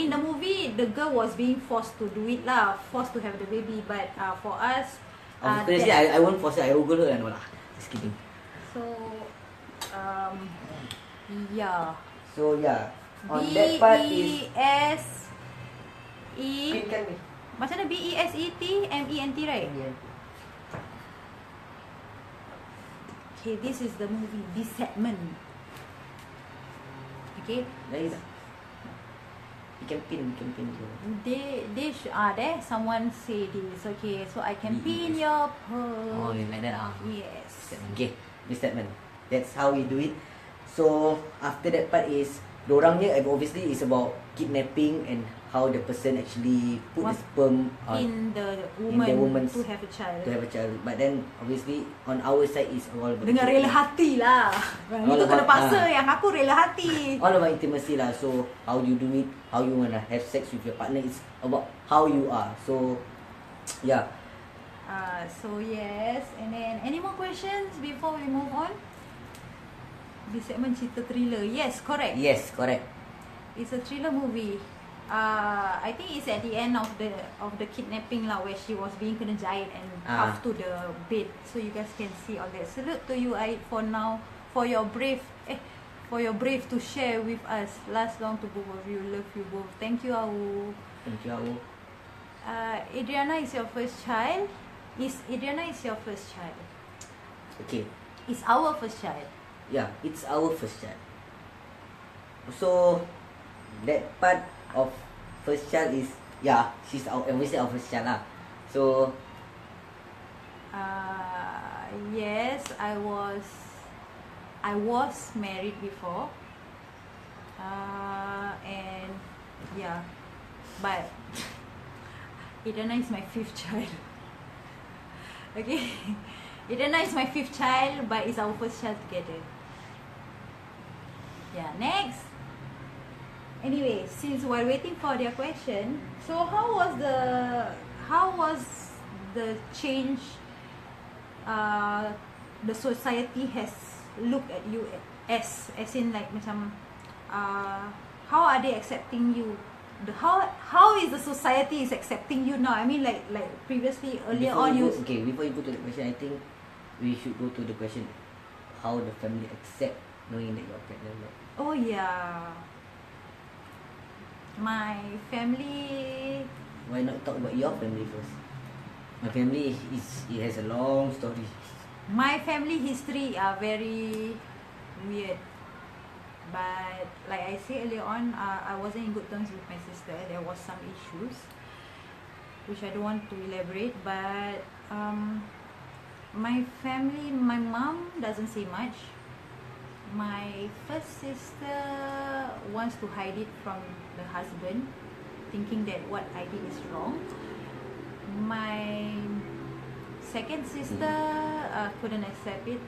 the movie, the girl was being forced to do it lah, forced to have the baby. But for us, Obviously, I won't force her. I will go her and all lah. Just kidding. So, yeah. So yeah, on that part is B-E-S-E. Pinkan me. Macam mana B-E-S-E-T-M-E-N-T, right? Yeah. Okay, this is the movie Transman. Okay. There. You can pin. There someone say this. Okay, so I can pin your post. Oh, like that. Yes. Okay, Transman. That's how we do it. So after that part is dorangnya obviously is about kidnapping and how the person actually put the sperm in the woman to have a child. But then obviously on our side is all about dengan rela hati lah. Itu kena paksa yang aku rela hati. All about intimacy lah. So how you do it, how you wanna have sex with your partner, is about how you are. So yeah. So yes, and then any more questions before we move on? Di segmen cerita thriller. Yes, correct. It's a thriller movie. I think it's at the end of the kidnapping lah, where she was being kena jahit and cuffed to the bed. So you guys can see all that. Salute to you, Aid, for now, for your brave to share with us. Last long to both of you. Love you both. Thank you, Awu. Adriana is your first child. Adriana is your first child. Okay. It's our first child. Yeah, it's our first child. So that part of first child is, yeah, she's obviously our first child lah. So yes, I was married before, and yeah, but Idana is my fifth child. Okay, Idana is my fifth child, but it's our first child together. Yeah, next. Anyway, since while waiting for their question, so how was the change the society has looked at you as in like macam how are they accepting you? How is the society is accepting you now? I mean like previously earlier on you before you go to the question, I think we should go to the question how the family accept knowing that you're pregnant. Oh yeah. My family. Why not talk about your family first? My family it has a long story. My family history are very weird, but like I said earlier on, I wasn't in good terms with my sister. There was some issues, which I don't want to elaborate. But my family, my mom doesn't say much. My first sister wants to hide it from the husband, thinking that what I did is wrong. My second sister couldn't accept it.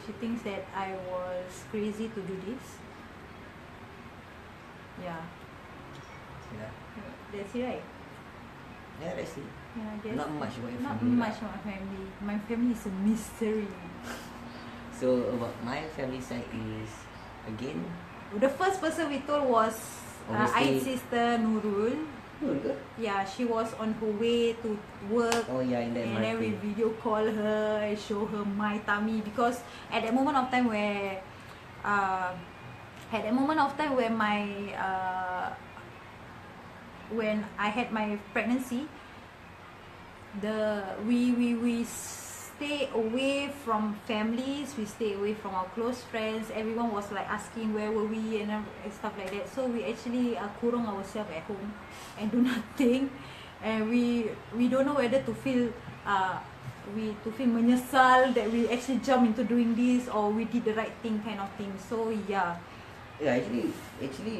She thinks that I was crazy to do this. Yeah. That's it, right? Yeah, that's it. Yeah, not much about your not family. Not much about my family. My family is a mystery. So about my family side is, again, the first person we told was Aid's sister Nurul. Yeah, she was on her way to work. Oh yeah, and then we video call her and show her my tummy, because at that moment of time where my when I had my pregnancy, we stay away from families, we stay away from our close friends. Everyone was like asking where were we and stuff like that. So we actually kurung ourselves at home and do nothing, and we don't know whether to feel menyesal that we actually jump into doing this, or we did the right thing kind of thing. So yeah. Yeah, actually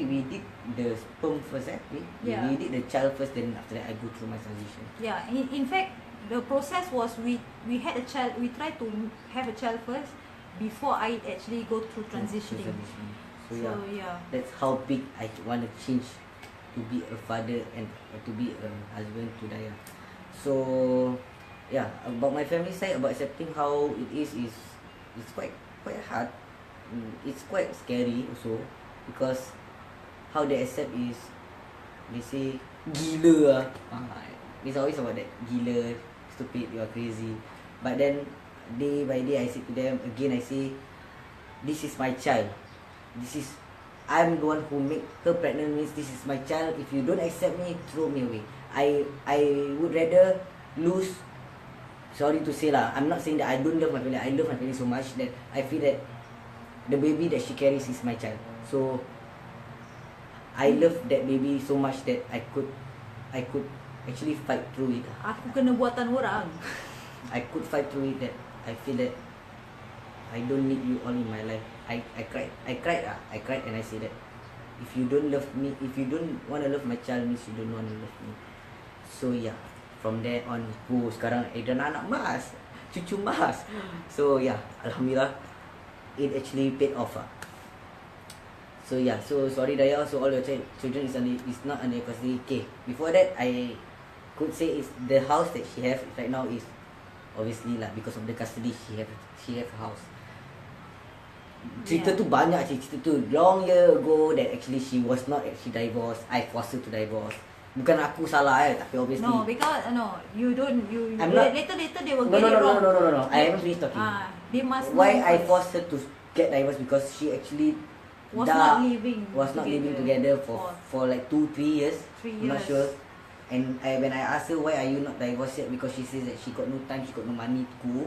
we did the sperm first. We did the child first, then after that I go through my transition. Yeah, in fact, the process was we had a child. We tried to have a child first before I actually go through transitioning. So yeah, that's how big I want to change to be a father and to be a husband to Daya. So yeah, about my family side, about accepting how it is it's quite hard. It's quite scary also, because how they accept is they say gila lah. It's always about that gila. stupid, you are crazy. But then day by day I say to them again, I say, this is my child. I'm the one who make her pregnant, means this is my child. If you don't accept me, throw me away. I would rather lose, sorry to say lah, I'm not saying that I don't love my family. I love my family so much that I feel that the baby that she carries is my child. So I love that baby so much that I could actually fight through it. Aku kena buatan orang. I could fight through it, that I feel that I don't need you all in my life. I cried and I say that if you don't love me, if you don't want to love my child, means you don't want to love me. So yeah, from there on, sekarang dah anak mas, cucu mas. So yeah, alhamdulillah, it actually paid off. So yeah, so sorry Daya, so all your children is not under custody. Okay, before that I could say is the house that she have right now is obviously lah because of the custody she have a house. Cerita tu banyak, cerita tu long year ago that actually she was not actually divorced. I forced her to divorce. Bukan aku salah tapi obviously. No, because you don't. I'm not, later they will get it wrong. No. I haven't finished talking. They must. Why I forced her to get divorced because she actually was not living together for like 2-3 years. 3 years. I'm not sure. And when I asked her why are you not divorced yet, because she says that she got no time, she got no money to go.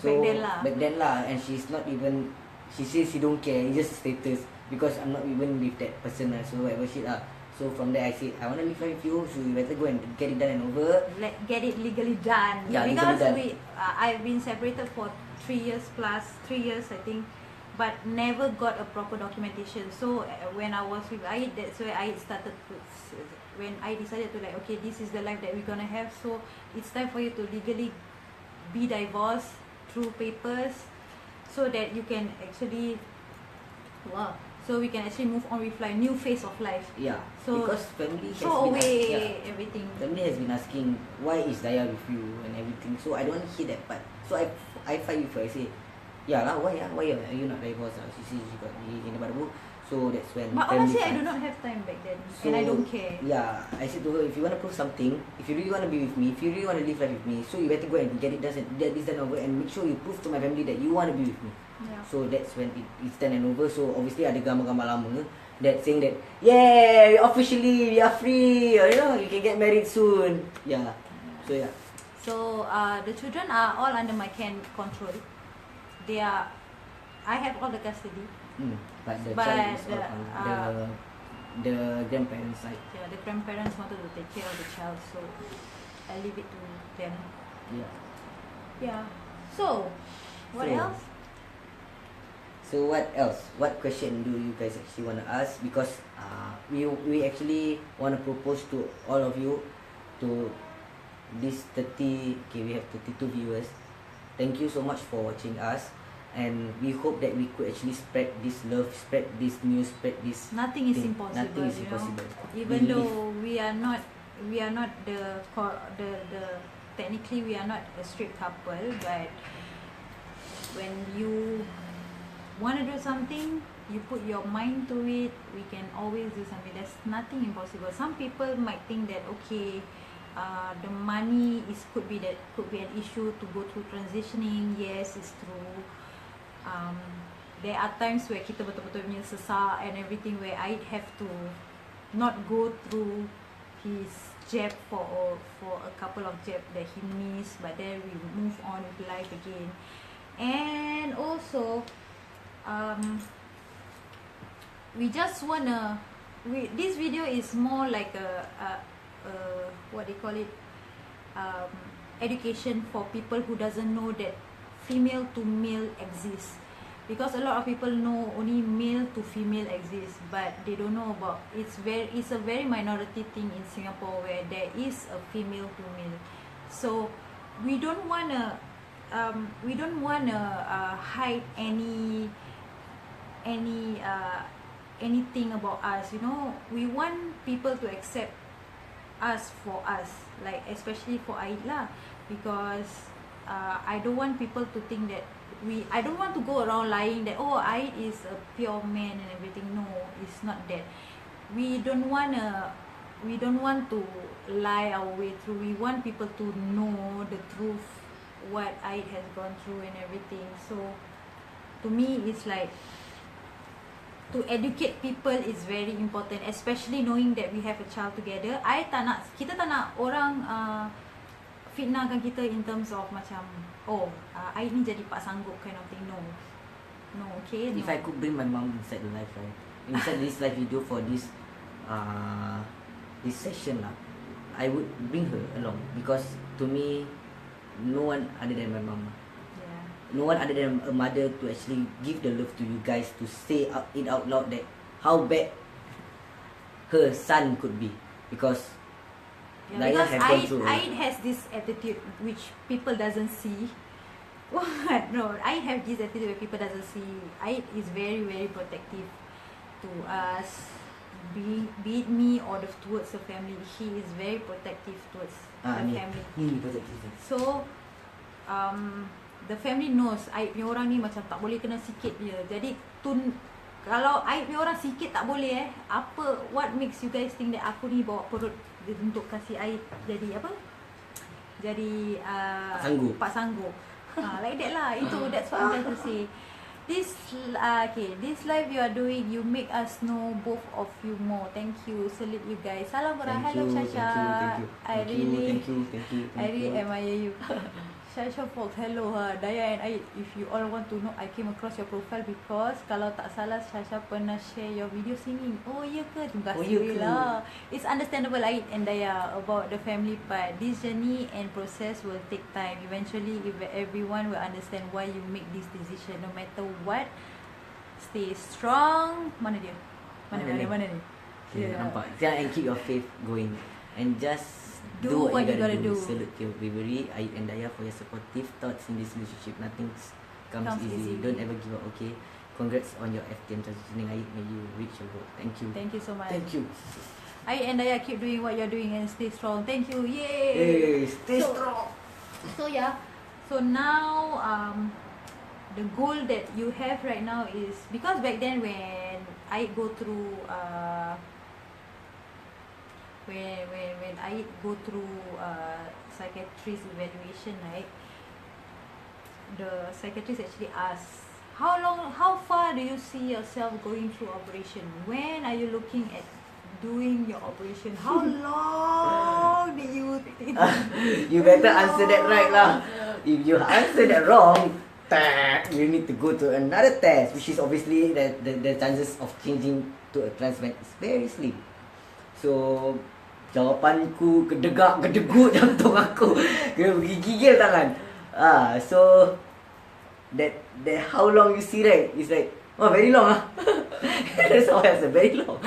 So back then lah, and she's not even. She says she don't care, it's just a status because I'm not even with that person so whatever shit lah. So from there I said I want to live life with you, so you better go and get it done and over. Get it legally done. Yeah, because legally done. I've been separated for 3 years plus, 3 years I think, but never got a proper documentation. So when I was with Aid, that's where Aid started to, when I decided to like, okay, this is the life that we're gonna have, so it's time for you to legally be divorced through papers, so that you can actually, so we can actually move on with like new phase of life. Yeah, so because family has throw been away everything. Family has been asking why is Daya with you and everything. So I don't want to hear that part. So I fight with her. I say, yeah lah, why are you not divorced? She says she got in the Bible. So that's when. But honestly, I do not have time back then, and I don't care. Yeah, I said to her, if you want to prove something, if you really want to be with me, if you really want to live life with me, so you better go and get this done over, and make sure you prove to my family that you want to be with me. Yeah. So that's when it's done and over. So obviously ada gambar-gambar lama that saying that, yeah, officially we are free, you can get married soon. Yeah. So yeah. So the children are all under my control. I have all the custody. But the child is all on the grandparents side. Yeah, the grandparents wanted to take care of the child, so I leave it to them. Yeah. So, what else? So what else? What question do you guys actually want to ask? Because we actually want to propose to all of you to this 30. Okay, we have 32 viewers. Thank you so much for watching us. And we hope that we could actually spread this love, spread this news, spread this. Nothing is impossible. Nothing is impossible. Even though we are not technically we are not a straight couple, but when you want to do something, you put your mind to it, we can always do something. There's nothing impossible. Some people might think that okay, the money could be an issue to go through transitioning. Yes, it's true. There are times where kita betul-betul punya sesak and everything, where I have to not go through his jab for a couple of jab that he missed, but then we move on with life again. And also we just wanna, this video is more like a what they call it, education for people who doesn't know that female to male exists, because a lot of people know only male to female exists, but they don't know about it's a very minority thing in Singapore where there is a female to male. So we don't wanna hide anything about us, we want people to accept us for us, like especially for Aid lah, because I don't want people to think that I don't want to go around lying that Aid is a pure man and everything. No, it's not that. We don't want to we don't want to lie our way through. We want people to know the truth, what I has gone through and everything. So to me, it's like to educate people is very important, especially knowing that we have a child together. Kita tak nak orang fitnahkan kita in terms of macam, I ni jadi pak sanggup kind of thing. No, okay. If I could bring my mom inside the live, right? Inside this live video for this session lah, I would bring her along, because to me, no one other than my mom. Yeah. No one other than a mother to actually give the love to you guys, to say it out loud that how bad her son could be, because because has gone through. I has this attitude which people doesn't see. What? No, I have this attitude where people doesn't see. I is very, very protective to us, be it me or towards the family. He is very protective towards the family. So the family knows I punya orang ni macam tak boleh kena sikit dia. Jadi kalau I punya orang sikit tak boleh what makes you guys think that aku ni bawa perut untuk kasih I jadi apa? Jadi pak sanggup. Like that lah. That's what I'm trying to say. This live you are doing, you make us know both of you more. Thank you. Salute you guys. Salam murah. Hello Shasha. I really admire you. Shasha Fox, hello Daya and I. If you all want to know, I came across your profile because kalau tak salah Shasha pernah share your video singing. Oh ya ke? Terima kasih lah. It's understandable Aid and Daya about the family part. This journey and process will take time. Eventually, if everyone will understand why you make this decision, no matter what, stay strong. Mana dia? Mana ni? Yeah. Nampak. And keep your faith going and just do what you gotta do. Salute your bravery, Aid and Daya, for your supportive thoughts in this relationship. Nothing comes easy. Don't ever give up, okay? Congrats on your FTM transitioning, Aid. May you reach your goal. Thank you. Thank you so much. Thank you. Aid and Daya, keep doing what you're doing and stay strong. Thank you. Yay! Hey, stay strong. So yeah. So now the goal that you have right now is, because back then when I go through when I go through psychiatrist evaluation, right, the psychiatrist actually asks, how far do you see yourself going through operation? When are you looking at doing your operation? How long do you think? You better answer that right lah. If you answer that wrong, you need to go to another test, which is obviously the chances of changing to a transman is very slim. So jawapanku gedegak-gedegut jantung aku. Kena gigil tangan. So that how long you see, right? It's like, very long That's how I say, very long.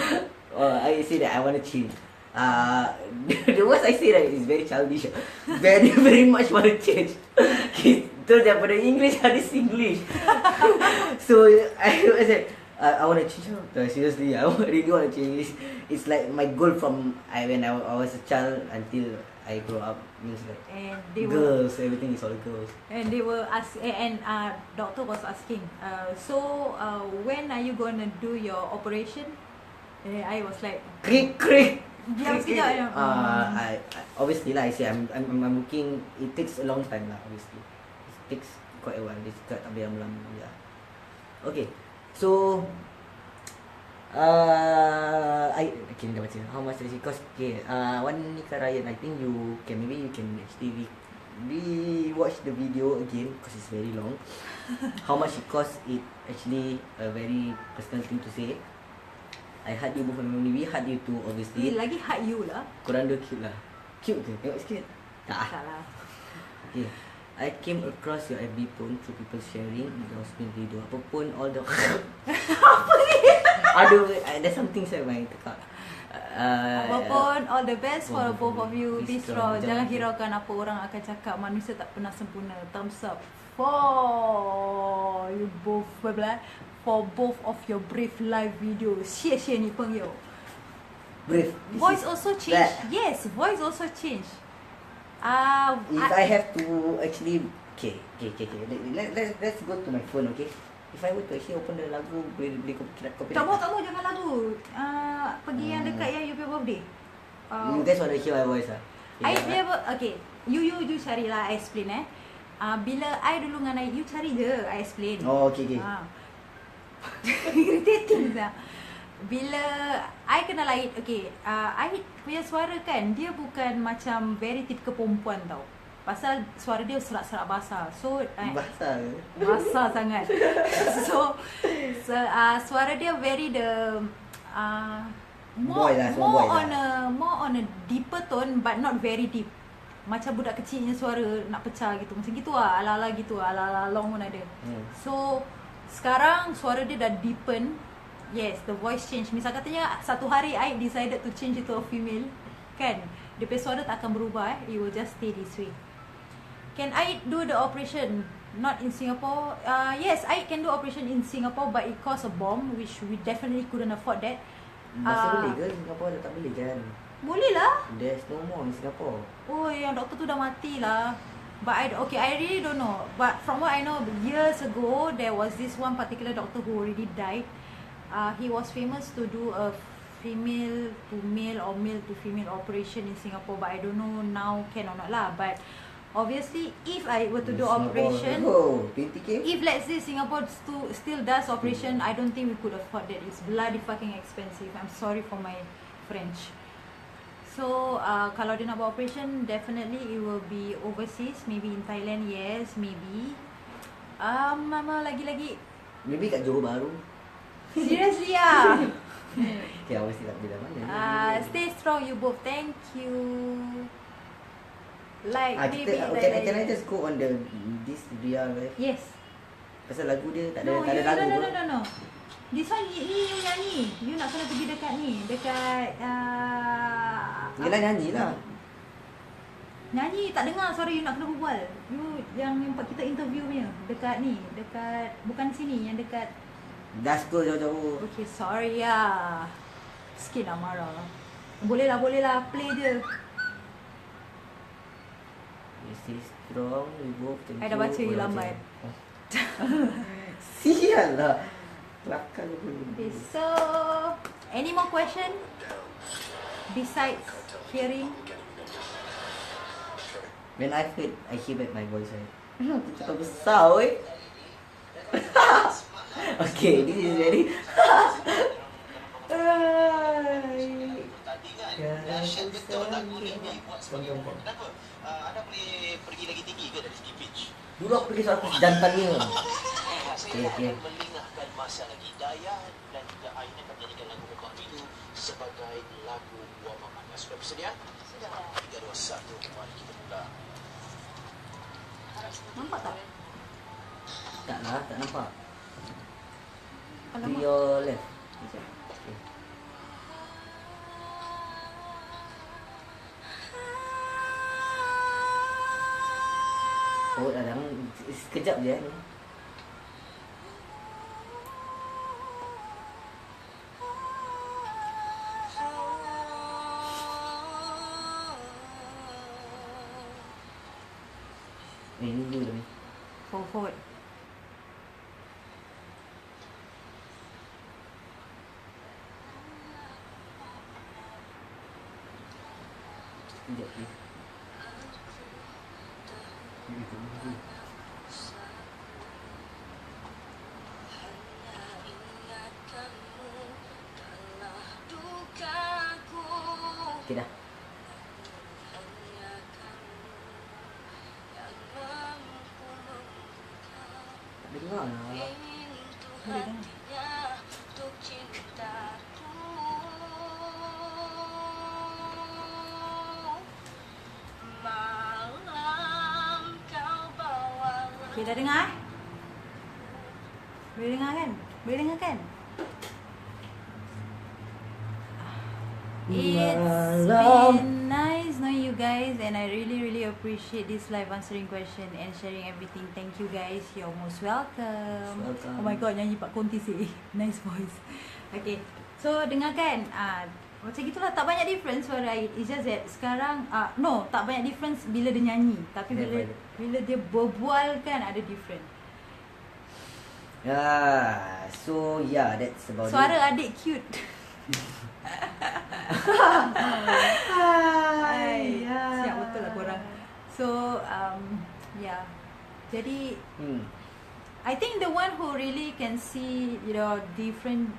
I say that I want to change. The worst I say, right, is very childish. Very, very much want to change. So daripada English hadis English. So I said, I want to change. Seriously, I really want to change. It's like my goal from when I was a child until I grow up. Means like, and they girls, everything is all girls. And they were doctor was asking, so when are you gonna do your operation? And I was like, Kriek. Diam sekejap. I obviously lah, I say I'm looking. It takes a long time lah. Obviously, it takes quite a while. Dia cakap tak boleh lama. Yeah. Okay, so I dah baca. How much does it cost? Okay, one Nika Ryan, I think you can actually re-watch the video again because it's very long. How much it costs? It actually a very personal thing to say. I heart you both and family. We heart you too, obviously. Lagi heart you lah. Korang dua cute lah. Cute ke? Tengok sikit. Tak lah. Okay. I came across your FB phone through people sharing the hospital video. Apa pun all the Apa ni? Aduh, there's something saya main tekak. Apapun, all the best for both of you. Be strong. Jangan hiraukan apa orang akan cakap. Manusia tak pernah sempurna. Thumbs up for you both. For both of your brave live videos. 谢谢你朋友. Brave. Voice also change. Yes, voice also change. If I have to actually, okay. Let's go to my phone, okay. If I were to actually open the lagu, boleh copy. Tak mau jangan lagu. Pergi yang dekat yang you punya birthday. You guys want to hear my voice I never, okay, you cari lah, I explain bila I dulu dengan I, you cari je, I explain. Oh, okay. Irritating lah. Bila I kenal Aid, okay, Aid punya suara kan, dia bukan macam very typical perempuan tau. Pasal suara dia serak-serak basah. So basah sangat. So suara dia very more on a deeper tone but not very deep. Macam budak kecilnya suara nak pecah gitu. Macam gitu lah, ala-ala gitu, ala-ala long pun ada. So sekarang suara dia dah deepen. Yes, the voice change. Misal katanya satu hari I decided to change it to a female, kan, dia punya suara tak akan berubah. It will just stay this way. Can I do the operation? Not in Singapore. Yes, I can do operation in Singapore, but it cost a bomb, which we definitely couldn't afford that. Masih boleh ke Singapore? Dah tak boleh kan? Boleh lah. There's no more in Singapore. Oh, yang doktor tu dah mati lah. But I really don't know. But from what I know, years ago there was this one particular doctor who already died. He was famous to do a female to male or male to female operation in Singapore, but I don't know now can or not lah. But obviously, if I were to do operation, if let's say Singapore still does operation, I don't think we could afford that. It's bloody fucking expensive. I'm sorry for my French. So kalau dia nak buat operation, definitely it will be overseas. Maybe in Thailand, yes, maybe. Mama lagi-lagi. Maybe kat Johor Bahru. Seriously ah. Okay, I mesti tak bilang mana. Stay strong you both. Thank you. Like can I just go on this VR right? Yes. Pasal lagu dia tak ada lagu. No. This one ni you nyanyi. You nak kena pergi dekat ni, dekat Yelah nyanyi lah. Nyanyi tak dengar suara you nak kena berbual. You yang kita interview punya dekat ni, dekat bukan sini, yang dekat Dasko jauh-jauh. Okay, sorry ya. Sikit nak marah. Boleh lah, play je. Stay strong, we both can. I dah baca you lambat. Sial lah. Kelakar pun. Okay, so any more question? Besides hearing? When I hear back my voice, right? Cakap besar, weh. Okay, this is very. Kenapa? Anda boleh pergi lagi tinggi ke dari segi pitch? Dulu aku pergi suara jantannya. Saya akan melengahkan masa lagi. Daya dan juga Ain akan menyanyikan lagu Muka Bidu sebagai lagu warm-up anda. Sudah bersedia? Sudah. 3, 2, 1, mari kita mula. Nampak tak? Tak lah, tak nampak. To Alamak. your left. Okay. Oh, dah sekejap je ni. Ni dulu ni. Forward. Sekejap ni. Okay dah. Tak dengar lah. Boleh dengar. Okay, dah dengar? Boleh dengar kan? Boleh dengar kan? It's been nice knowing you guys, and I really appreciate this live answering question and sharing everything. Thank you guys. You're most welcome. Welcome. Oh my god, nyanyi Pak Konti sih. Nice voice. Okay, so dengarkan. Macam gitulah, tak banyak difference suara Aid. It's just that sekarang no, tak banyak difference bila dia nyanyi, tapi bila dia berbual kan ada different. So yeah, that's about Suara it. adik cute. Jadi I think the one who really can see, you know, different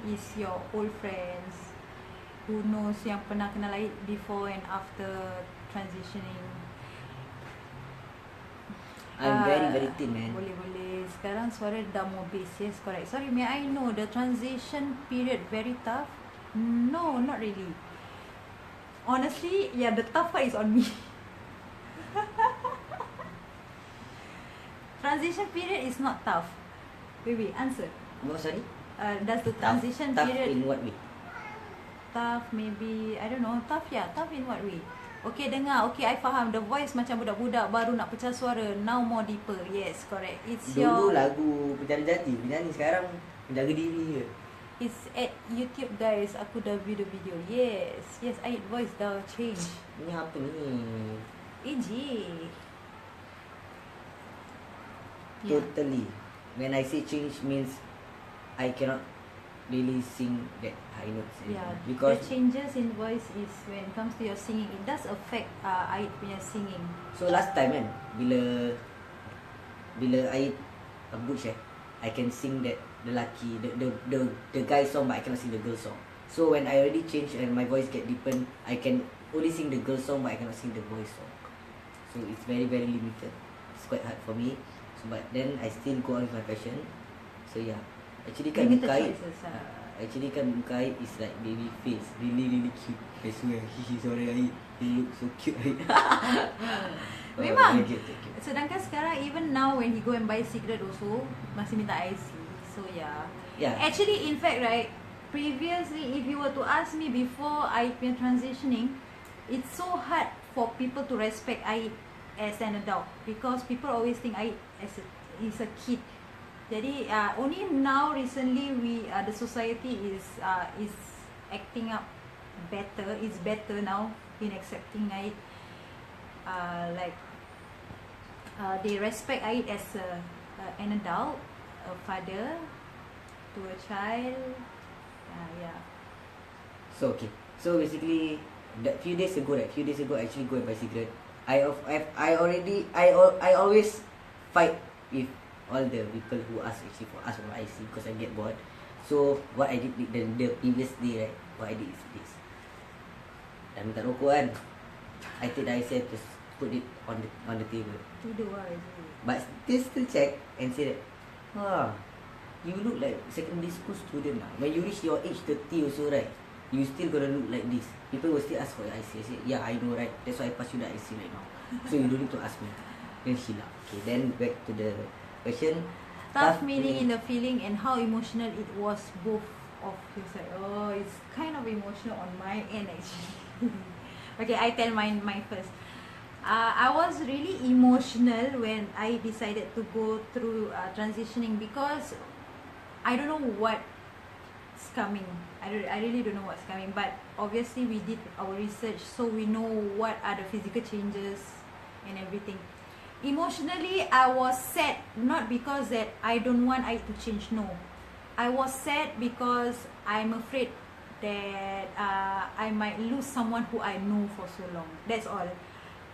is your old friends who knows yang pernah kenal Aid before and after transitioning. I'm very thin, man. Boleh. Sekarang suara dah more bass. Yes, correct. Sorry, may I know the transition period very tough? No, not really. Honestly, yeah, the tough part is on me. Transition period is not tough. Baby, answer. What, sorry? Does the transition tough period in what way? tough? Maybe I don't know. Tough, yeah. Tough in what way? Okay, dengar. Okay, I faham. The voice macam budak-budak baru nak pecah suara. Now more deeper. Yes, correct. It's Dulu your... lagu penyanyi penyanyi sekarang menjaga diri je. It's at YouTube, guys. Aku dah view the video. Yes, Aid voice dah change. Ni apa ni? AJ. Totally. When I say change means I cannot really sing that high notes Yeah, because the changes in voice is when it comes to your singing, it does affect Aid punya singing. so last time kan bila I butch I can sing that lelaki the guy song but I cannot sing the girl song. So when I already change and my voice get deepen, I can only sing the girl song but I cannot sing the boy song. So it's very limited. It's quite hard for me. So but then I still go on with my passion. So yeah. Actually kan Limited muka Aid choices, Actually kan muka Aid is like baby face. Really cute. I swear. Sorry Aid. You look so cute Aid. Memang. Thank you. Sedangkan sekarang even now when he go and buy cigarette also masih minta IC. So yeah. Actually in fact right, previously if you were to ask me before I been transitioning, it's so hard for people to respect Aid as an adult because people always think Aid is a kid. Jadi only now recently the society is acting up better. It's better now in accepting Aid. They respect Aid as an adult, a father to a child. So okay. So basically, that few days ago, I actually go and buy cigarette. I always fight with all the people who ask for IC because I get bored. So what I did the previous day, right? What I did is this. Dah minta rokok kan, I take the IC just put it on the table. But still check and say that, you look like secondary school student lah. When you reach your age 30 also, right? You still gonna look like this. People will still ask for your IC. I said, yeah, I know, right? That's why I pass you the IC right now. So you don't need to ask me. Then she laughed. Okay, then back to the question. Tough meaning in the feeling and how emotional it was both of you side. Oh, it's kind of emotional on my end actually. Okay, I tell mine first. I was really emotional when I decided to go through transitioning because I don't know what's coming. I really don't know what's coming, but obviously we did our research, so we know what are the physical changes and everything. Emotionally, I was sad, not because that I don't want I to change, no. I was sad because I'm afraid that I might lose someone who I know for so long. That's all.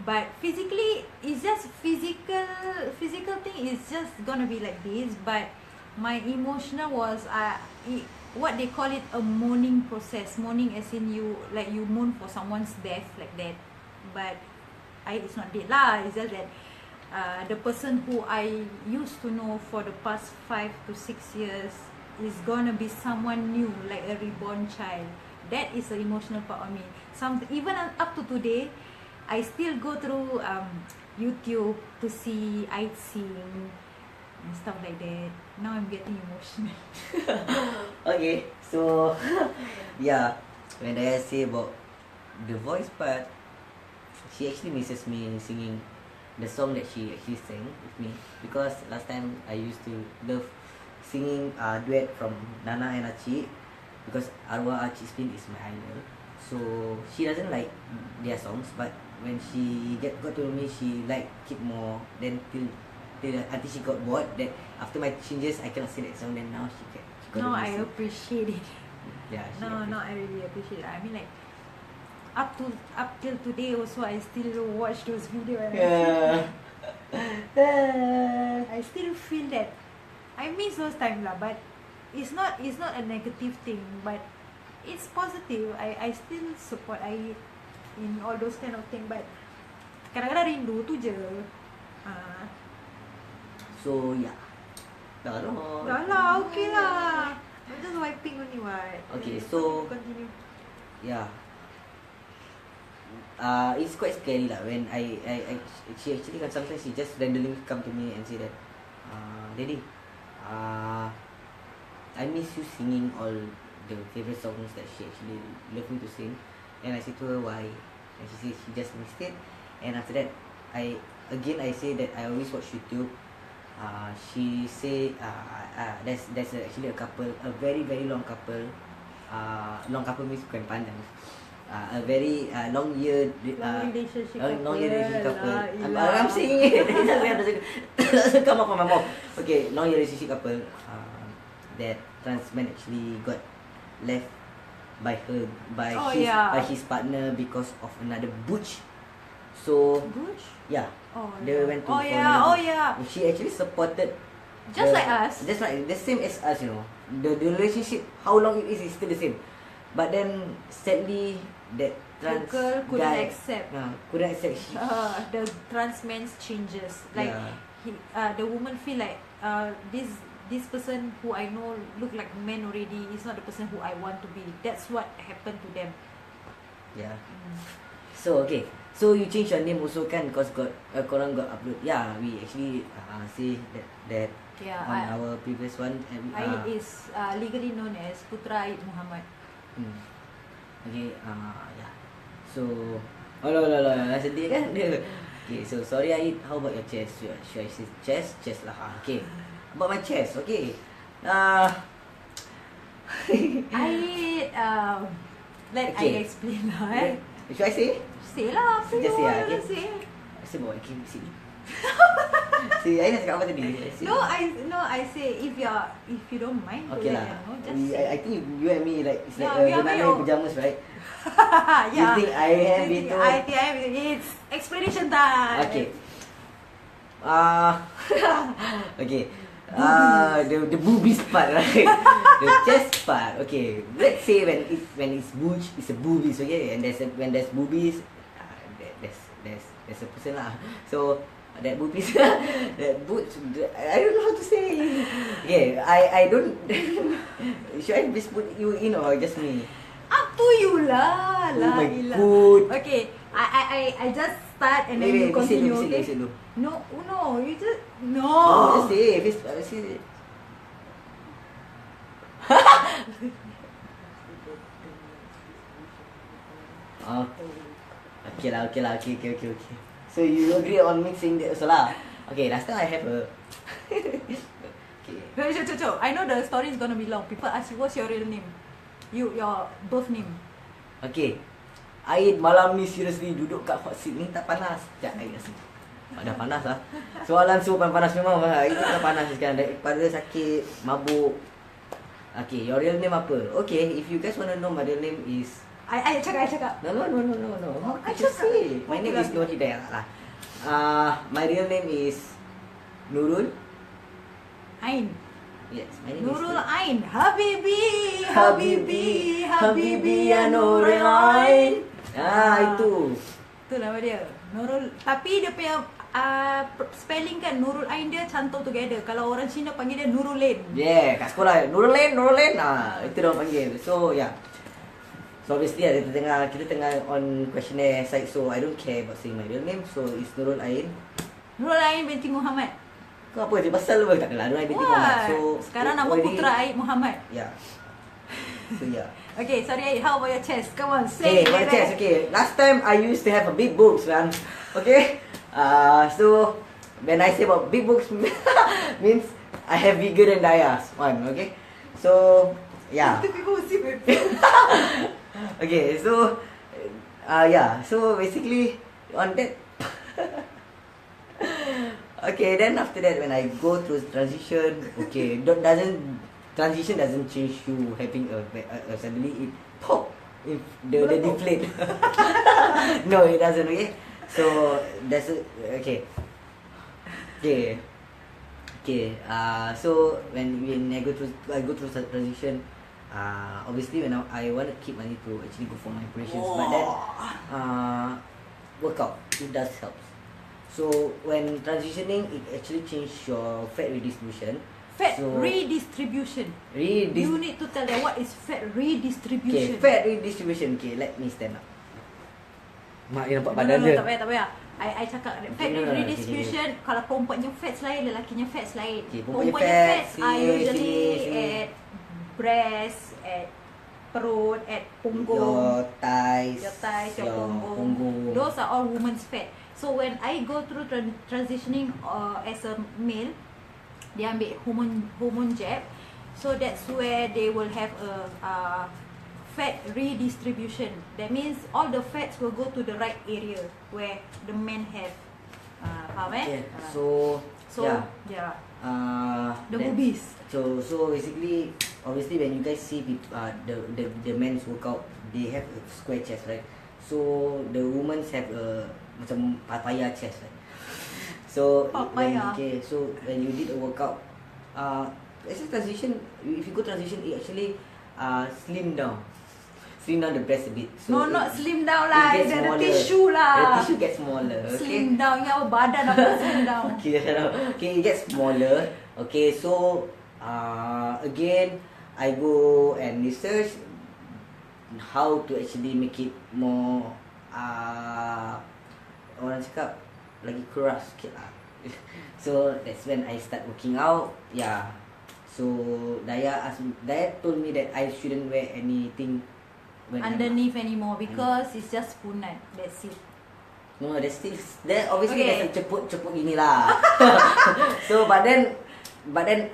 But physically, it's just physical thing is just gonna be like this. But my emotional was what they call it a mourning process. Mourning as in you mourn for someone's death like that. But it's not dead lah. It's just that the person who I used to know for the past 5 to 6 years is gonna be someone new, like a reborn child. That is the emotional part of me. Even up to today, I still go through YouTube to see I sing and stuff like that. Now I'm getting emotional. Okay, so yeah, when I say about the voice part, she actually misses me singing the song that she actually sang with me, because last time I used to love singing duet from Nana and Achi, because Arwah Achi Spin is my idol. So she doesn't like their songs, but when she got to know me, she like keep more. Then till until she got bored that after my changes I cannot sing that song. Then now she got. No, I appreciate it. Yeah. No, I really appreciate it. I mean, like up till today also I still watch those videos. Yeah. I still feel that I miss those times lah, but it's not a negative thing, but it's positive. I still support I in all those kind of thing, but kadang-kadang rindu tu je. So yeah. Dah lah, okay lah. I'm just wiping only what. Okay, so continue. yeah. It's quite scary lah when she actually kan sometimes she just randomly come to me and say that, Daddy, I miss you singing all the favorite songs that she actually loved me to sing. And I said to her why, and she said she just missed it. And after that, I say that I always watch YouTube. She say there's actually a couple, a very long couple. Long couple means bukan pandang. A very long year relationship couple. I'm saying it. It doesn't come up from my mouth. Okay, long year relationship couple. That Transman actually got left by his partner because of another butch. So Butch? yeah, they went to She actually supported just like us. Just like the same as us, you know. The relationship, how long it is still the same. But then sadly that the girl couldn't accept the trans man's changes. Like the woman feel like this person who I know look like a man already is not the person who I want to be. That's what happened to them. Yeah. So okay. So you change your name also kan, cause korang got upload. Yeah, we actually say that on our previous one. I is legally known as Putra Aid Muhammad. Okay, yeah. So, sedih kan dia. Okay, so sorry Aid, how about your chest? Should I say chest? Chest lah. Okay, about my chest. Okay. I explain lah. Should I say? Say lah. Just say lah. Okay. Saya bawa game sini. See, I nak cakap apa tadi? I say if you don't mind. Okay lah. I think you and me like it's like banana in pajamas, right? You think I am itu? I think I am. It's explanation time. Okay. Okay. The boobies part, right? The chest part. Okay. Let's say when it's booch, it's a boobies, okay? And when there's boobies, there's a person lah. So that boobies, that booch, I don't know how to say. Okay, I don't. Should I just put you in or just me? Up to you lah. Oh my god. Okay, I just start and then you continue. Okay. No, you just Just say, say. Okay lah. So you agree on me saying that also lah. Okay, last time I have a. Okay. Cho. I know the story is gonna be long. People ask you what's your real name. Your birth name. Okay. Aid malam ni seriously duduk kat hot seat ni tak panas. Sekejap Aid rasa. Dah panas lah. Soalan semua panas memang. Itu tak panas sekarang. Daripada sakit, mabuk. Okay, your real name apa? Okay, if you guys wanna know my real name is. I cakap. No. I just say. My name is Nur Hidayat lah. My real name is Nurul Ain. Yes, my name Nurul is Ain. Habibi ya Nurul Ain. Itu. Itu nama dia. Nurul. Tapi dia punya spelling kan Nurul Ain dia cantum together. Kalau orang Cina panggil dia Nurul Lain. Yeah, kat sekolah Nurul Lain. Itu dia orang panggil. So yeah. So obviously kita tengah on questionnaire site, so I don't care about saying my real name. So it's Nurul Ain. Nurul Ain binti Muhammad. Kau apa dia pasal apa? Tak kenal Nurul Ain binti Muhammad. So sekarang nama Putra Aid Muhammad. Yeah. So yeah. Okay, sorry Aid, how about your chest? Come on, say it. My chest, okay. Last time I used to have a big boobs, man. Okay? So when I say about big boobs means I have bigger than Daya's one, okay? So yeah. Okay, so yeah, so basically on that. Okay, then after that when I go through transition, okay, transition doesn't change you having a suddenly it pop, if the deflate. No, it doesn't. Okay, so that's okay. Okay. So when I go through transition, obviously when I want to keep money to actually go for my operations, but then workout it does help. So when transitioning, it actually change your fat redistribution. Redistribution. You need to tell them what is fat redistribution. Okay, fat redistribution. Okay, let me stand up. Mak yang nampak badan dia. Tak payah. I cakap fat redistribution. Kalau perempuannya fats lain, lelakinya fats lain. Perempuannya fats are usually at breast, at perut, at punggung, your thighs, your punggung. Those are all women's fat. So when I go through transitioning as a male, they ambil hormone jab. So that's where they will have a fat redistribution. That means all the fats will go to the right area where the men have. Faham yeah. So yeah. The boobies. So basically, obviously when you guys see the men's workout, they have a square chest, right? So the women's have a macam papaya chest, right? So so when you did a workout, as a transition, if you go transition, it actually slim down the breast a bit. So no, not slim down lah. The tissue lah. The tissue gets smaller. Okay? Slim down, yang badan apa slim down. Okay, it gets smaller. Okay, so again, I go and research how to actually make it more orang cakap lagi keras sikit lah. So that's when I start working out. Yeah. So Daya told me that I shouldn't wear anything underneath anymore because it's just punat. That's it. No, there's obviously there's a ceput gini lah. So but then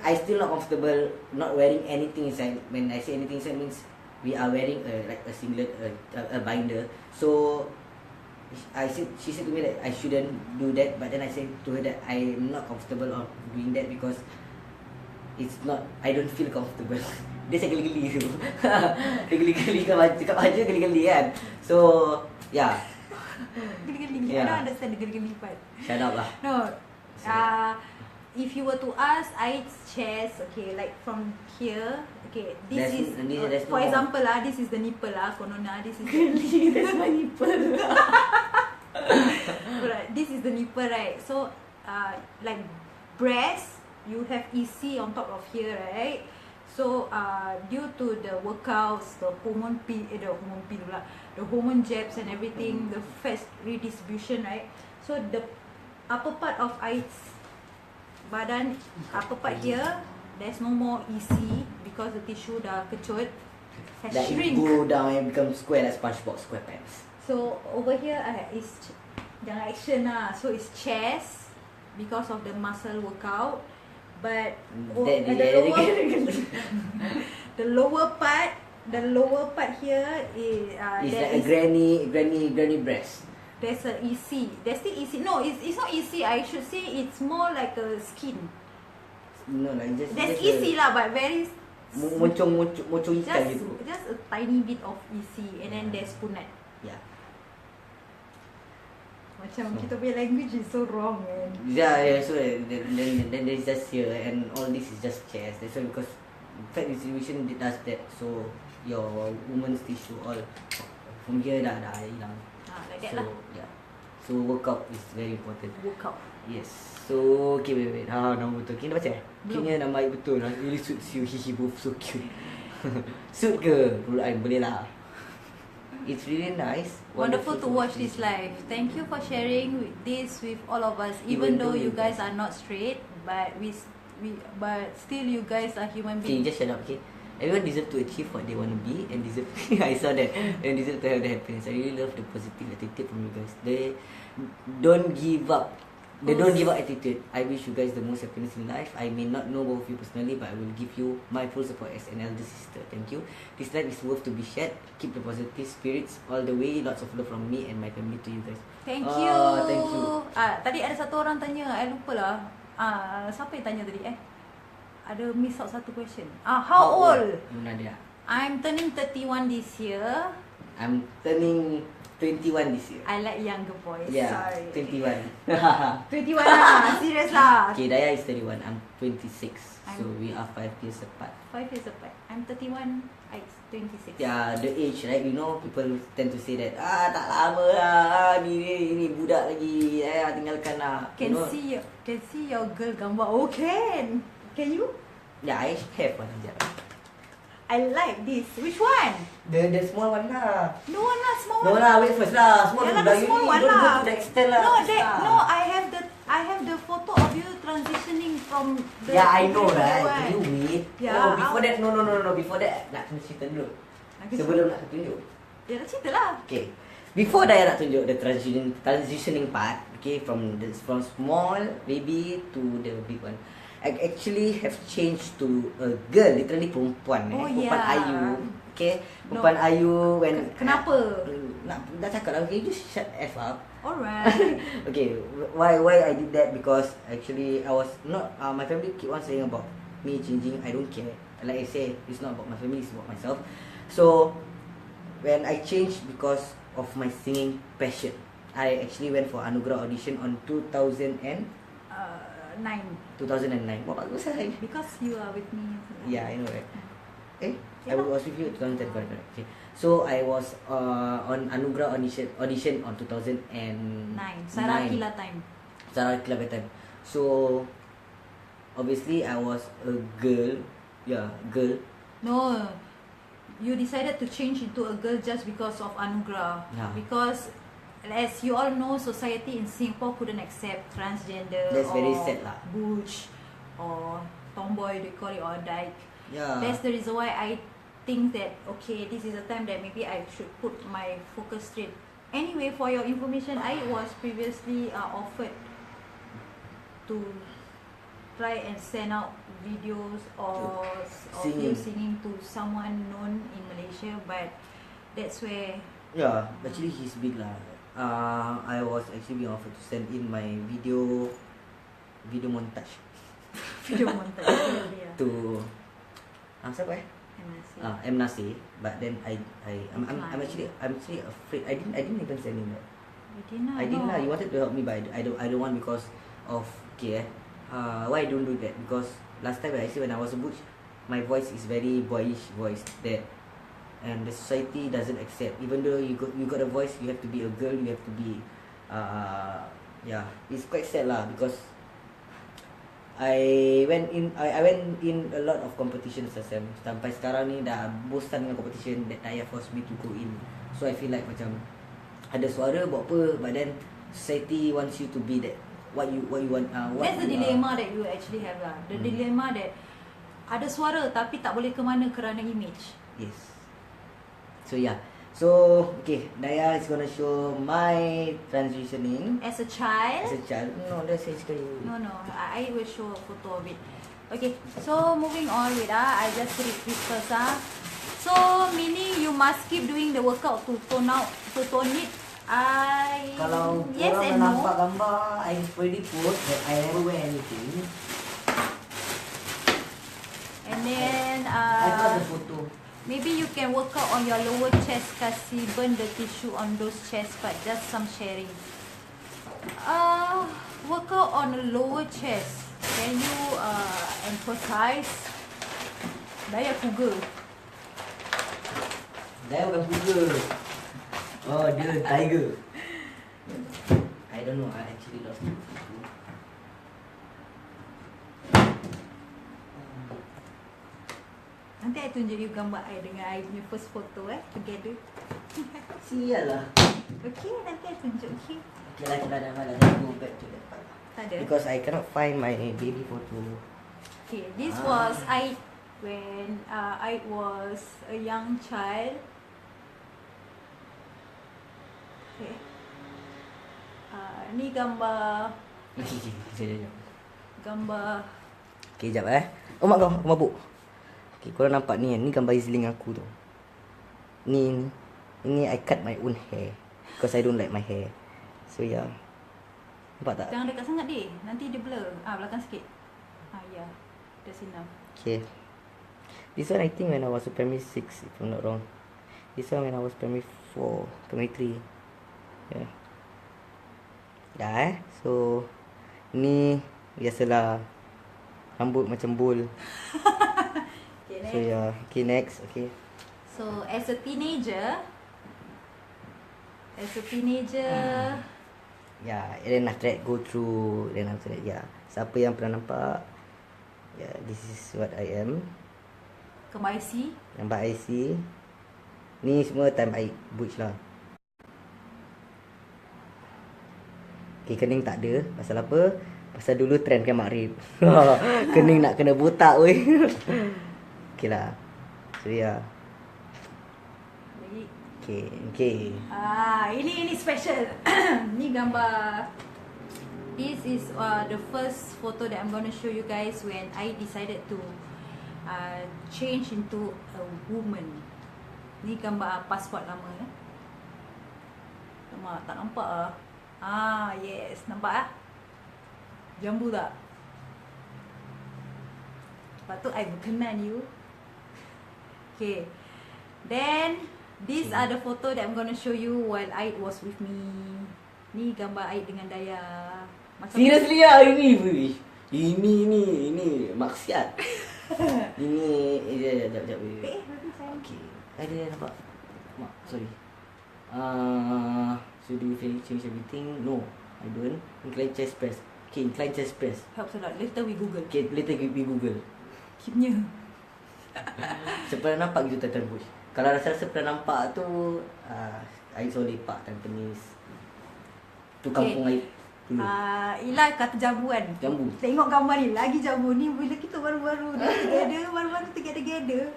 I still not comfortable not wearing anything inside. When I say anything inside means we are wearing like a singlet, a binder. So she said to me that I shouldn't do that, but then I said to her that I'm not comfortable of doing that because I don't feel comfortable. Dia saya geli-geli tu. Dia geli-geli kan, cakap baju geli-geli kan. So yeah. Geli-geli. I don't understand the geli-geli part. Shut up lah. No. If you were to ask Aid's chest, okay, like from here, okay, for example lah, this is the nipple lah, konona, this is that's my nipple. Right, this is the nipple, right? So, like breast, you have EC on top of here, right? So, due to the workouts, the hormone jabs and everything, the fat redistribution, right? So the upper part of Aid's badan, upper part here, there's no more EC because the tissue dah kecut, has shrink. It go down and become square like SpongeBob SquarePants. So over here is jangan action lah. So it's chest because of the muscle workout, but the lower part here is like a granny breast. There's a EC. There's still EC. No, it's not EC. I should say it's more like a skin. No, like there's EC lah, but very muncung ikan gitu. Just a tiny bit of EC, and then there's punat. Yeah. Macam kita punya language is so wrong, man. Yeah. So then there's just here, and all this is just chest. That's why because fat distribution does that. So your woman's tissue all from here dah hilang. Like that lah. Yeah. So workout is very important. Workout. Yes. So okay, wait. Nama betul. Kita baca. Kini nama baik betul. Really suits you. He both so cute. Suit ke? Boleh lah. It's really nice. Wonderful to watch this live. Thank you for sharing this with all of us. Even though you guys are not straight, but but still you guys are human beings. Okay, just shut up. Okay. Everyone deserve to achieve what they want to be and deserve. I saw that. And deserve to have the happiness. I really love the positive attitude from you guys. They don't give up. They don't give up attitude. I wish you guys the most happiness in life. I may not know both of you personally, but I will give you my full support as an elder sister. Thank you. This life is worth to be shared. Keep the positive spirits all the way. Lots of love from me and my family to you guys. Thank you. Thank you. Tadi ada satu orang tanya. I lupa lah. Siapa yang tanya tadi? Ada miss out satu question. How old? Nadia. I'm turning 31 this year. I'm turning 21 this year. I like younger boys. Yeah, Sorry. 21. 21 lah. Serious lah. Okay, Daya is 31. I'm 26. So I'm- we are 5 years apart. 5 years apart. I'm 31. I'm 26. Yeah, the age, right? You know, people tend to say that tak lama lah, ni budak lagi, tinggalkan lah. Can You know? see your girl gambar. Oh, can you? Yeah, I have one. Sekejap. I like this. Which one? The small one lah. No one lah, small No one. lah, wait first lah. Small Yeah one lah, dah the you small ni. one Don't go lah. to the extent lah. No, please lah. no. I have the photo of you transitioning from the. Yeah, I know, the right? one. Can you wait? Yeah, Oh, before that, no. Before that, nak kena cerita dulu. Sebelum nak tunjuk. Ya, dah cerita lah. Okay. Before Daya nak tunjuk the transitioning part, okay, from small baby to the big one. I actually have changed to a girl, literally perempuan. Oh, Perempuan yeah. Ayu. Okay. Perempuan Ayu when Kenapa? dah cakap lah, okay, just shut F up. Alright. Okay, why I did that? Because actually I was not my family keep on saying about me changing. I don't care. Like I say, it's not about my family, it's about myself. So when I changed because of my singing passion, I actually went for Anugerah audition on 2009. 9. What bagus lah. Because you are with me. Yeah, I know, right? I Yeah. was with you 2010, correct. Okay. So I was on Anugerah audition on 2009. 9. Sarah Kila time. Sarah Kila time. So obviously I was a girl. Yeah, girl. No. You decided to change into a girl just because of Anugerah. Yeah. Because as you all know, society in Singapore couldn't accept transgender. That's or very sad lah. butch or tomboy, they call it, or dyke. Yeah. That's the reason why I think that okay, this is a time that maybe I should put my focus straight. Anyway, for your information, I was previously offered to try and send out videos of you singing to someone known in Malaysia, but that's where Yeah, actually he's big lah. I was actually being offered to send in my video montage video montage yeah. to siapa M Nasir, but then I'm actually afraid. I didn't even send in that. I didn't lah. You wanted to help me, but I don't want because of why I don't do that, because last time I see when I was a butch, my voice is very boyish voice that, and the society doesn't accept. Even though you got a voice, you have to be a girl. You have to be it's quite sad lah, because I went in a lot of competitions sampai sekarang ni dah bosan dengan competition that Daya forced me to go in. So I feel like macam ada suara buat apa, but then society wants you to be that what you want. That's the dilemma that you actually have lah. The dilemma that ada suara tapi tak boleh ke mana kerana image. Yes. So yeah. So okay, Daya is gonna show my transitioning As a child. No, that's sekali. No, I will show a photo of it. Okay, so moving on with I just read this first So meaning you must keep doing the workout to tone it. Kalau yes korang and no. nampak gambar, I already put that I never wear anything. And then I got the photo. maybe you can work out on your lower chest, kasi burn the tissue on those chest part. Just some sharing. Work out on the lower chest. Can you emphasize? Daya cougar. Daya bukan cougar. Oh, dia tiger. I don't know, I actually lost it. Nanti I tunjuk you gambar I dengan I punya first photo together. Sial lah. Okay, nanti I tunjuk. Okay lah, dah malas. Let's go back to that part. Tak ada. Because I cannot find my baby photo. Okay, this was I when I was a young child. Okay. Ni gambar Okay. gambar Okay, jap Oh mak kau, aku mabuk. Okay, korang nampak ni gambar Izling aku tu. Ni I cut my own hair because I don't like my hair. So yeah. Nampak tak? jangan dekat sangat deh. Nanti dia blur. Belakang sikit. Ya. That's enough. Okay. This one I think when I was primary 6, if I'm not wrong. This one when I was primary 4, primary 3. Ya. Dah So ni biasalah rambut macam bowl. Okay, So next. okay, next. Okay. So as a teenager, And then after that go through. Then after that, siapa yang pernah nampak, this is what I am. gambar IC. Nampak IC. Ni semua time I butch lah. Okay, kening tak ada. Pasal apa? Pasal dulu trend kan makrib. Kening nak kena botak weh. Okay lah. So Lagi. Okay. Ini special. Ni gambar. This is the first photo that I'm gonna show you guys when I decided to change into a woman. Ni gambar pasport lama. Tak nampak yes, nampak jambu tak? Lepas tu I berkenan you. Okay. Then these are the photo that I'm gonna show you while Aid was with me. Ni gambar Aid dengan Daya. Seriously lah ini weh. Ini maksiat. Ini jap. Okay. Ada nampak. Sorry. So do you change everything? No, I don't. Incline chest press. Okay, incline chest press. Helps a lot. Later we Google. Okay, later we Google. Keepnya. Saya pernah nampak gitu Titan Bush. Kalau rasa pernah nampak tu, I selalu lepak Tampines. Tu kampung air dulu. Ila kata jambu kan. Jambu. Tengok gambar ni, lagi jambu ni bila kita baru-baru together.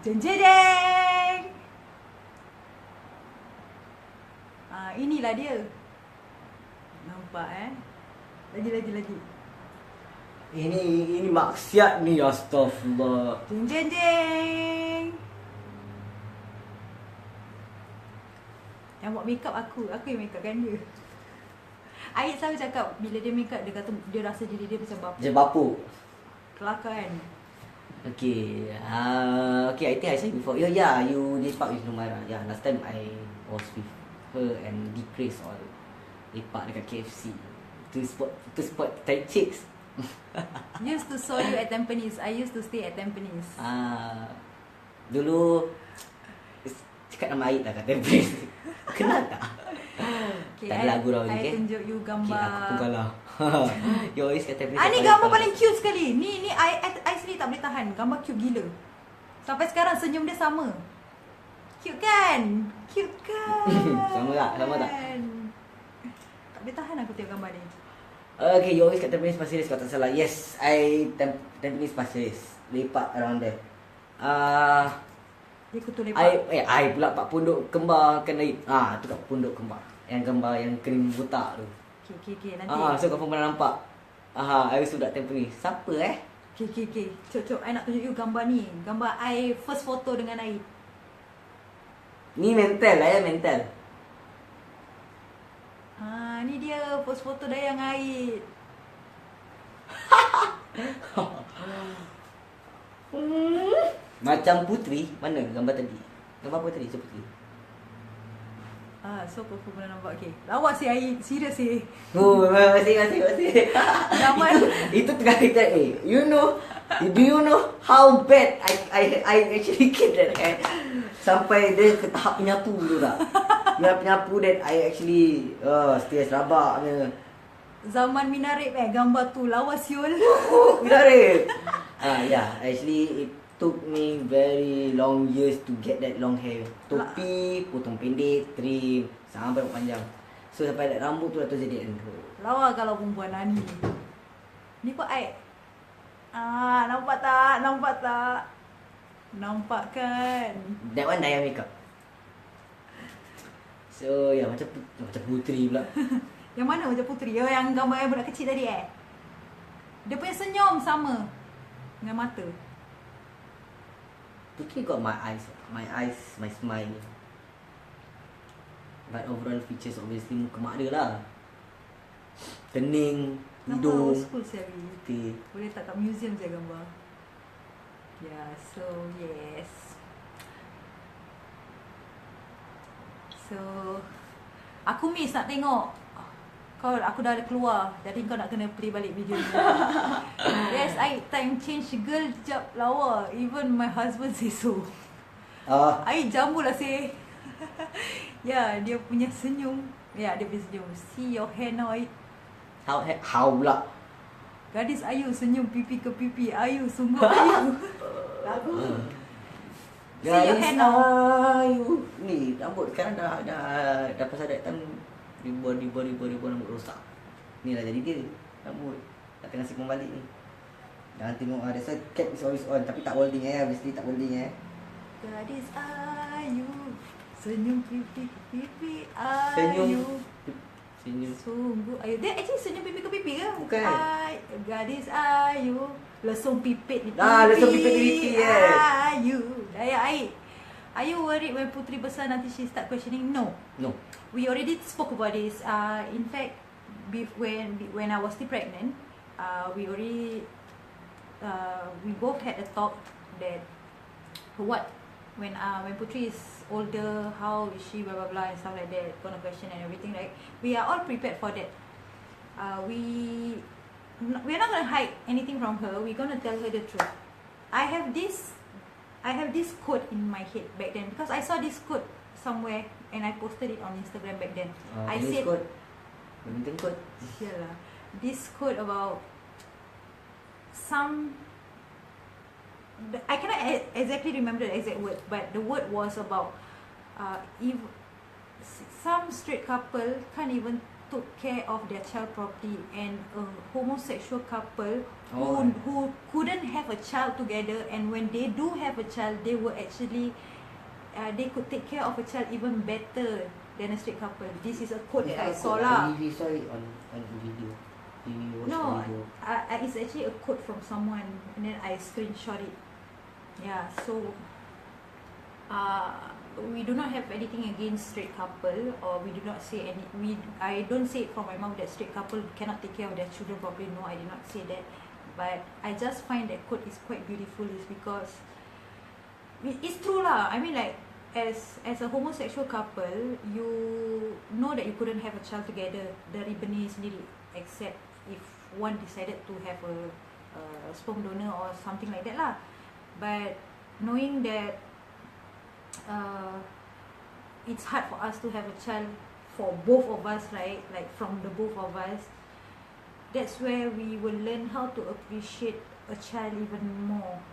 Jeng. Inilah dia. Nampak Lagi. Ini maksiat ni, astagfirullah. Jeng. Yang buat makeup aku yang makeupkan dia. Aid selalu cakap bila dia makeup dia kata dia rasa diri dia macam bapa. Macam bapuk. Kelakar kan. Okay, I think I said before. You lepak with Numaira. Last time I was with her and Decrease all lepak dekat KFC. To spot tight chicks. Used to saw you at Tampines. I used to stay at Tampines. Dulu cakap nama Aid lah kat Tampines. Kenal tak? Okay, Tak ada lagu dah I tunjuk you gambar. Okay, aku pun kalah. You always kat Tampines. Ni gambar paling cute sekali. Ni I sendiri tak boleh tahan. Gambar cute gila. Sampai sekarang senyum dia sama. Cute kan? Sama tak? Tak boleh tahan aku tengok gambar ni. Okay, you always kat Tampines Pasir Ris kalau tak salah. Yes, Tampines Pasir Ris. Lepak around there. Dia kutu lepak. I pula Pak Pondok Kembar kan Aid. Tu kat Pondok Kembar. Yang gambar yang kening butak tu. Okay, nanti. So kau pun pernah nampak. I used to kat Tampines. Siapa Okay. Cok, I nak tunjuk you gambar ni. Gambar I first photo dengan Aid. Ni mental lah mental. Ni dia post foto Dayang Aid. Macam Putri. Mana gambar tadi? Gambar Putri, macam Putri. So kau pernah nampak. Okay, lawa si Aid. Serius sih. Masih. Zaman Itu tengah kita do you know how bad I actually get that sampai dia ke tahap penyapu dulu tak? Penyapu that I actually stres rabaknya. zaman Minarip gambar tu lawa siul. Minarip. Actually it took me very long years to get that long hair. Topi, potong pendek, trim, sampai panjang. So sampai that rambut tu dah terjadi endro. Lawa kalau perempuan ni. Ni pun Aid. Nampak tak? Nampak kan? That one Daya makeup. So macam Putri pula. Yang mana macam Putri? Yang gambar yang budak kecil tadi Dia punya senyum sama dengan mata. Putri got my eyes, my smile. But overall features obviously muka mak dia lah. Kening, hidung, old school sekali. putih. Boleh tak kat museum saya gambar. So yes. So aku miss nak tengok. Aku dah keluar, jadi kau nak kena play balik video ni. Yes, I time change girl jap lawa. Even my husband say so. I jambu lah say. Ya, dia punya senyum. Ya, dia punya senyum. See your hair now, I. How pula? Gadis Ayu senyum pipi ke pipi. Ayu sungguh Ayu. Lagu. See your hair now. Ayu. Ni rambut sekarang dah pasal that time ribuan rambut rosak. Ni lah jadi dia rambut. Dah tengah simpan balik ni. Jangan tengok that's why cap is always on. Tapi tak holding obviously tak holding Gadis Ayu senyum pipi ke pipi. Ayu Senyum sungguh Ayu. Dia actually senyum pipi ke pipi ke? Bukan. Gadis Ayu lesung pipit di pipi. lesung pipit di pipi, yes. Ayu. Daya air. Are you worried when Putri besar nanti she start questioning? No. We already spoke about this. In fact, when I was still pregnant, we already we both had a talk that when Putri is older, how is she, blah blah blah and stuff like that, gonna question and everything, right? We are all prepared for that. We're not gonna hide anything from her. We're gonna tell her the truth. I have this quote in my head back then because I saw this quote somewhere and I posted it on Instagram back then. I said, Badminton quote. Yalah, this quote about I cannot exactly remember the exact word, but the word was about if some straight couple can't even took care of their child properly, and a homosexual couple who couldn't have a child together, and when they do have a child, they were actually they could take care of a child even better than a straight couple. This is a quote that I saw lah. You saw it on video. No, it's actually a quote from someone, and then I screenshot it. Yeah, so we do not have anything against straight couple, or we do not say I don't say it from my mouth that straight couple cannot take care of their children properly. No, I did not say that. But I just find that quote is quite beautiful, is because it's true lah. I mean, like, as a homosexual couple, you know that you couldn't have a child together dari benih sendiri, except if one decided to have a sperm donor or something like that lah. But knowing that it's hard for us to have a child for both of us, right? Like from the both of us, that's where we will learn how to appreciate a child even more.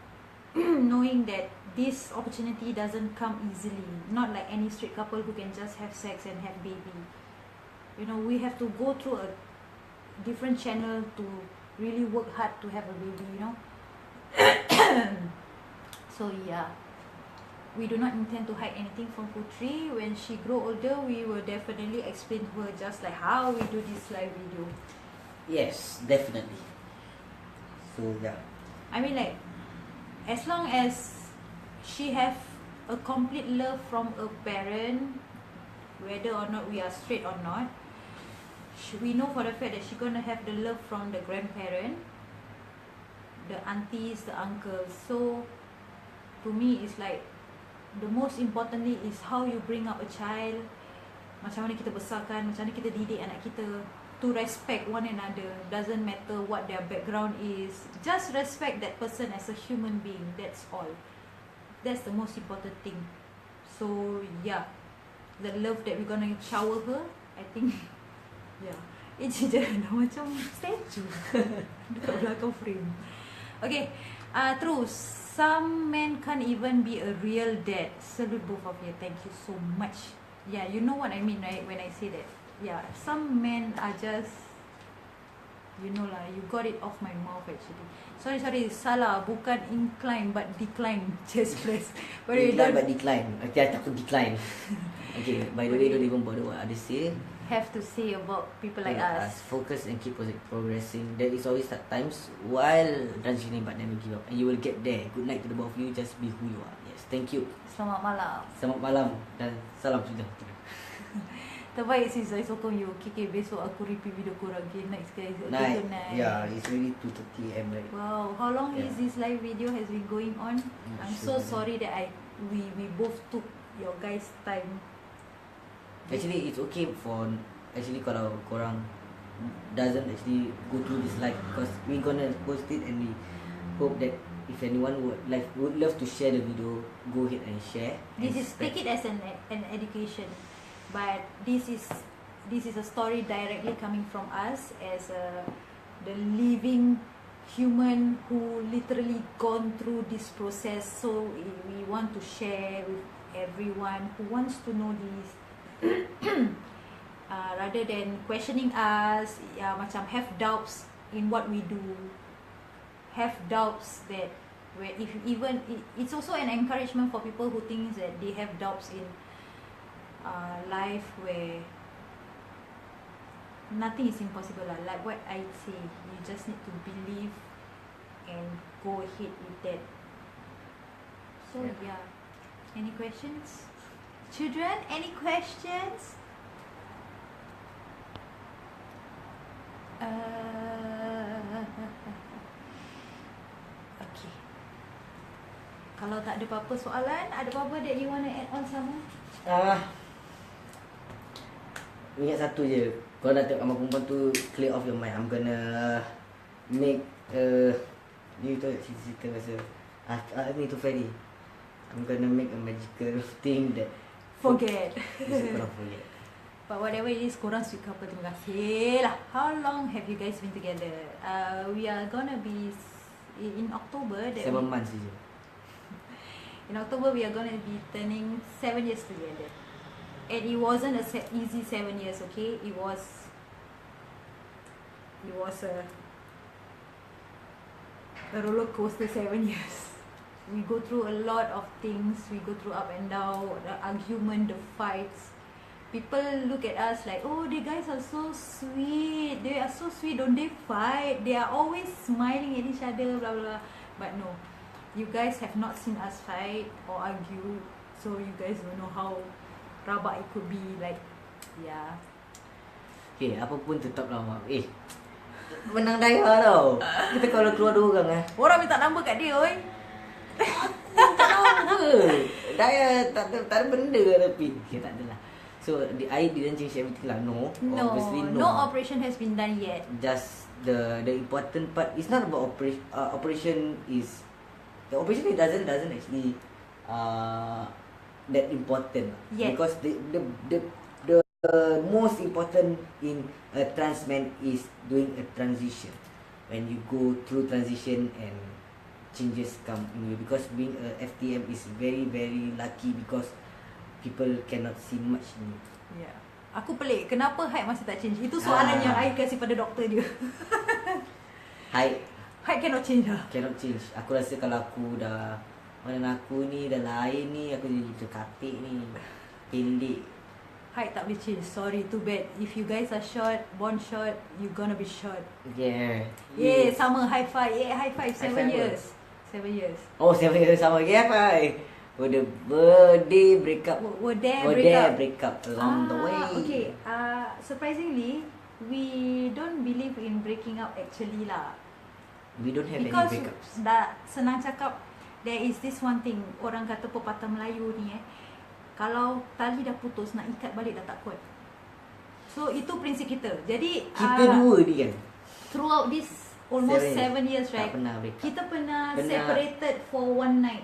Knowing that this opportunity doesn't come easily, not like any straight couple who can just have sex and have baby. You know, we have to go through a different channel to really work hard to have a baby, you know. So yeah, we do not intend to hide anything from Putri. When she grow older, we will definitely explain to her, just like how we do this live video. Yes, definitely. So yeah, I mean, like, as long as she have a complete love from a parent, whether or not we are straight or not, we know for the fact that she gonna have the love from the grandparent, the aunties, the uncles. So to me, it's like the most importantly is how you bring up a child, macam mana kita besarkan, macam mana kita didik anak kita to respect one another. Doesn't matter what their background is, just respect that person as a human being. That's all. That's the most important thing. So yeah, the love that we're gonna shower her, I think, yeah, it's just dah macam statue dekat belakang frame. Okay, terus, some men can't even be a real dad. Salute both of you. Thank you so much. Yeah, you know what I mean, right, when I say that. Yeah, some men are just, you know lah, you got it off my mouth actually. Sorry, salah, bukan incline but decline chest press. incline but decline. Okay, I takut decline. Okay, by the way, don't even bother what others say. Have to say about people like us. Focus and keep progressing. There is always at times while transitioning, but never give up, and you will get there. Good night to the both of you. Just be who you are. Yes, thank you. Selamat malam. Selamat malam dan salam sudah. Terbaik sis, saya sokong you. Okay, besok aku repeat video korang. Okay, next guys. Night. Good night. Yeah, it's really 2:30 AM right. Wow, how long is this live video has been going on? I'm so sorry that we both took your guys' time. Actually it's okay for actually kalau korang doesn't actually go through this life, because we gonna post it and we hope that if anyone would love to share the video, go ahead and share. Take it as an education, but this is a story directly coming from us as the living human who literally gone through this process. So we want to share with everyone who wants to know this. Rather than questioning us, macam have doubts in what we do, have doubts that where if even it's also an encouragement for people who think that they have doubts in life, where nothing is impossible lah. Like what I say, you just need to believe and go ahead with that. So yeah, any questions, children? Any questions? Okay. Kalau tak ada apa-apa soalan, ada apa-apa that you want to add on sama? Ingat satu je, kalau nak tengok gambar perempuan tu, clear off your mind. I'm gonna make ni tu cerita masa ni tu Ferry. I'm gonna make a magical thing that Forget. korang forget. But whatever it is, korang sweet couple, terima kasih lah. How long have you guys been together? We are gonna be in October. 7 months je. In October, we are gonna be turning 7 years together. And it wasn't easy 7 years, okay? It was a roller coaster 7 years. We go through a lot of things. We go through up and down, the argument, the fights. People look at us like, oh, the guys are so sweet. They are so sweet. Don't they fight? They are always smiling at each other, blah blah. But no, you guys have not seen us fight or argue, so you guys don't know how rabak it could be. Like, yeah. Okay, apa pun tetaplah mak. Menang daya tau. Kita kalau keluar 2 orang Orang minta nombor kat dia, oi. tak apa. Daya tak ada benda tapi. Okay, tak adalah. So I didn't change everything lah. No, obviously no. No operation has been done yet. Just the important part. It's not about operation. Is the operation? It doesn't actually that important yet. Because the most important in a transman is doing a transition. When you go through transition and changes come in you, because being a FTM is very very lucky because people cannot see much in you. Yeah. Aku pelik, kenapa height masih tak change? Itu soalan yang I kasih pada doktor dia. Height cannot change lah. Cannot change. Aku rasa kalau aku dah, mana aku ni dah lain ni, aku jadi terkatik ni, pendek. Height tak boleh change. Sorry, too bad. If you guys are short, born short, you gonna be short. Yeah. Yeah, sama, high five. Yeah, high five. 7 High five years. 7 years. Oh, 7 years sama. Yeah, bye. The birthday breakup. Were there breakup along the way. Okay. Surprisingly, we don't believe in breaking up actually lah. We don't have Because any breakups. Dah senang cakap, there is this one thing, orang kata pepatah Melayu ni kalau tali dah putus, nak ikat balik dah tak kuat. So itu prinsip kita. Jadi kita dua ni kan, throughout this almost 7 years, right, tak pernah break up. kita pernah separated for one night.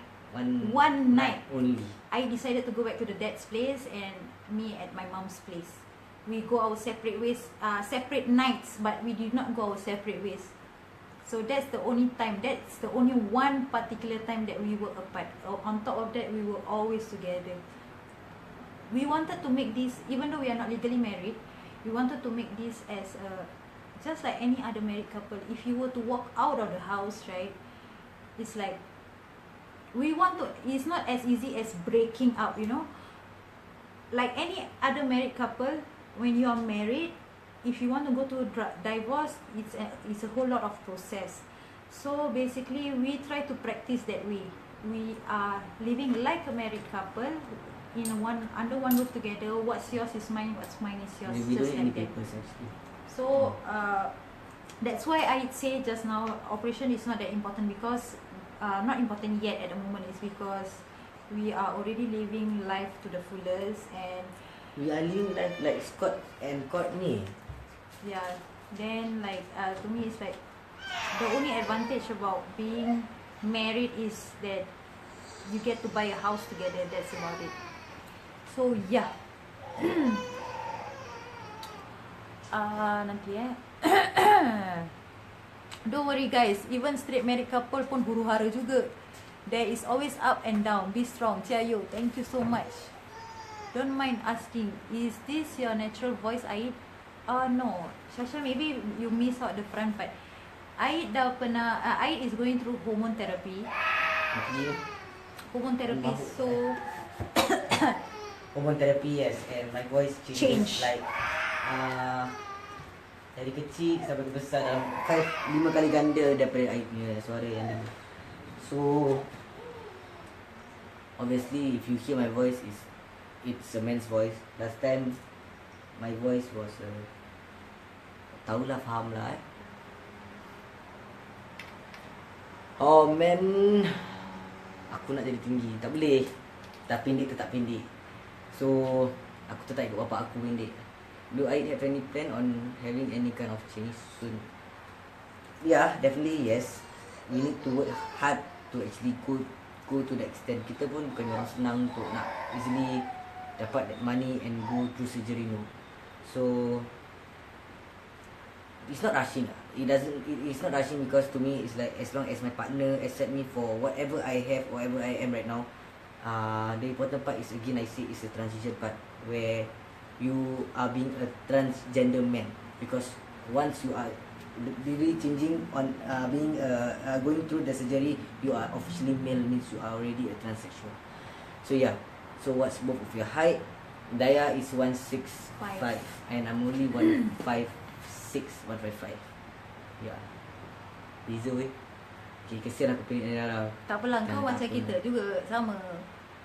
One night only. I decided to go back to the dad's place and me at my mom's place. We go our separate ways, separate nights, but we did not go our separate ways. So that's the only time, that's the only one particular time that we were apart. On top of that, we were always together. We wanted to make this, even though we are not legally married, we wanted to make this as a, just like any other married couple. If you were to walk out of the house, right, it's like, we want to, it's not as easy as breaking up, you know. Like any other married couple, when you are married, if you want to go to divorce, it's a whole lot of process. So basically, we try to practice that way. We are living like a married couple in under one roof together. What's yours is mine, what's mine is yours. We just don't like any that. papers actually. So that's why I say just now, operation is not that important, because not important yet at the moment, is because we are already living life to the fullest, and We are living life like Scott and Courtney. Yeah. Then like to me it's like the only advantage about being married is that you get to buy a house together. That's about it. So yeah. Nanti don't worry guys, even straight married couple pun huru-hara juga. There is always up and down. Be strong. Ciao. Thank you so much. Don't mind asking, is this your natural voice, Aid? No. Shasha, maybe you miss out the front part. Aid dah pernah, Aid is going through hormone therapy. Hormone therapy, so... Hormone therapy, yes. And my voice changes like... dari kecil sampai ke besar dalam 5 kali ganda daripada Aid punya suara yang dulu. So... Obviously, if you hear my voice, it's a man's voice. Last time, my voice was tahulah, faham lah Oh man, aku nak jadi tinggi, tak boleh. Tak pendek tetap pendek. So, aku tetap ikut bapak aku pendek. Do I have any plan on having any kind of change soon? Yeah, definitely yes. We need to work hard to actually go to the extent. Kita pun bukan orang senang untuk nak easily dapat that money and go through surgery, no. So it's not rushing. It's not rushing because to me it's like as long as my partner accept me for whatever I have, whatever I am right now. The important part is, again I say, it's a transition part where you are being a transgender man, because once you are really changing on being going through the surgery, you are officially male, means you are already a transsexual. So yeah. So what's both of your height? Daya is 165 and I'm only 156, 155. Yeah. Beza weh. Okay, kesian aku pilih Daya. Tak apalah, kau macam kita juga, sama.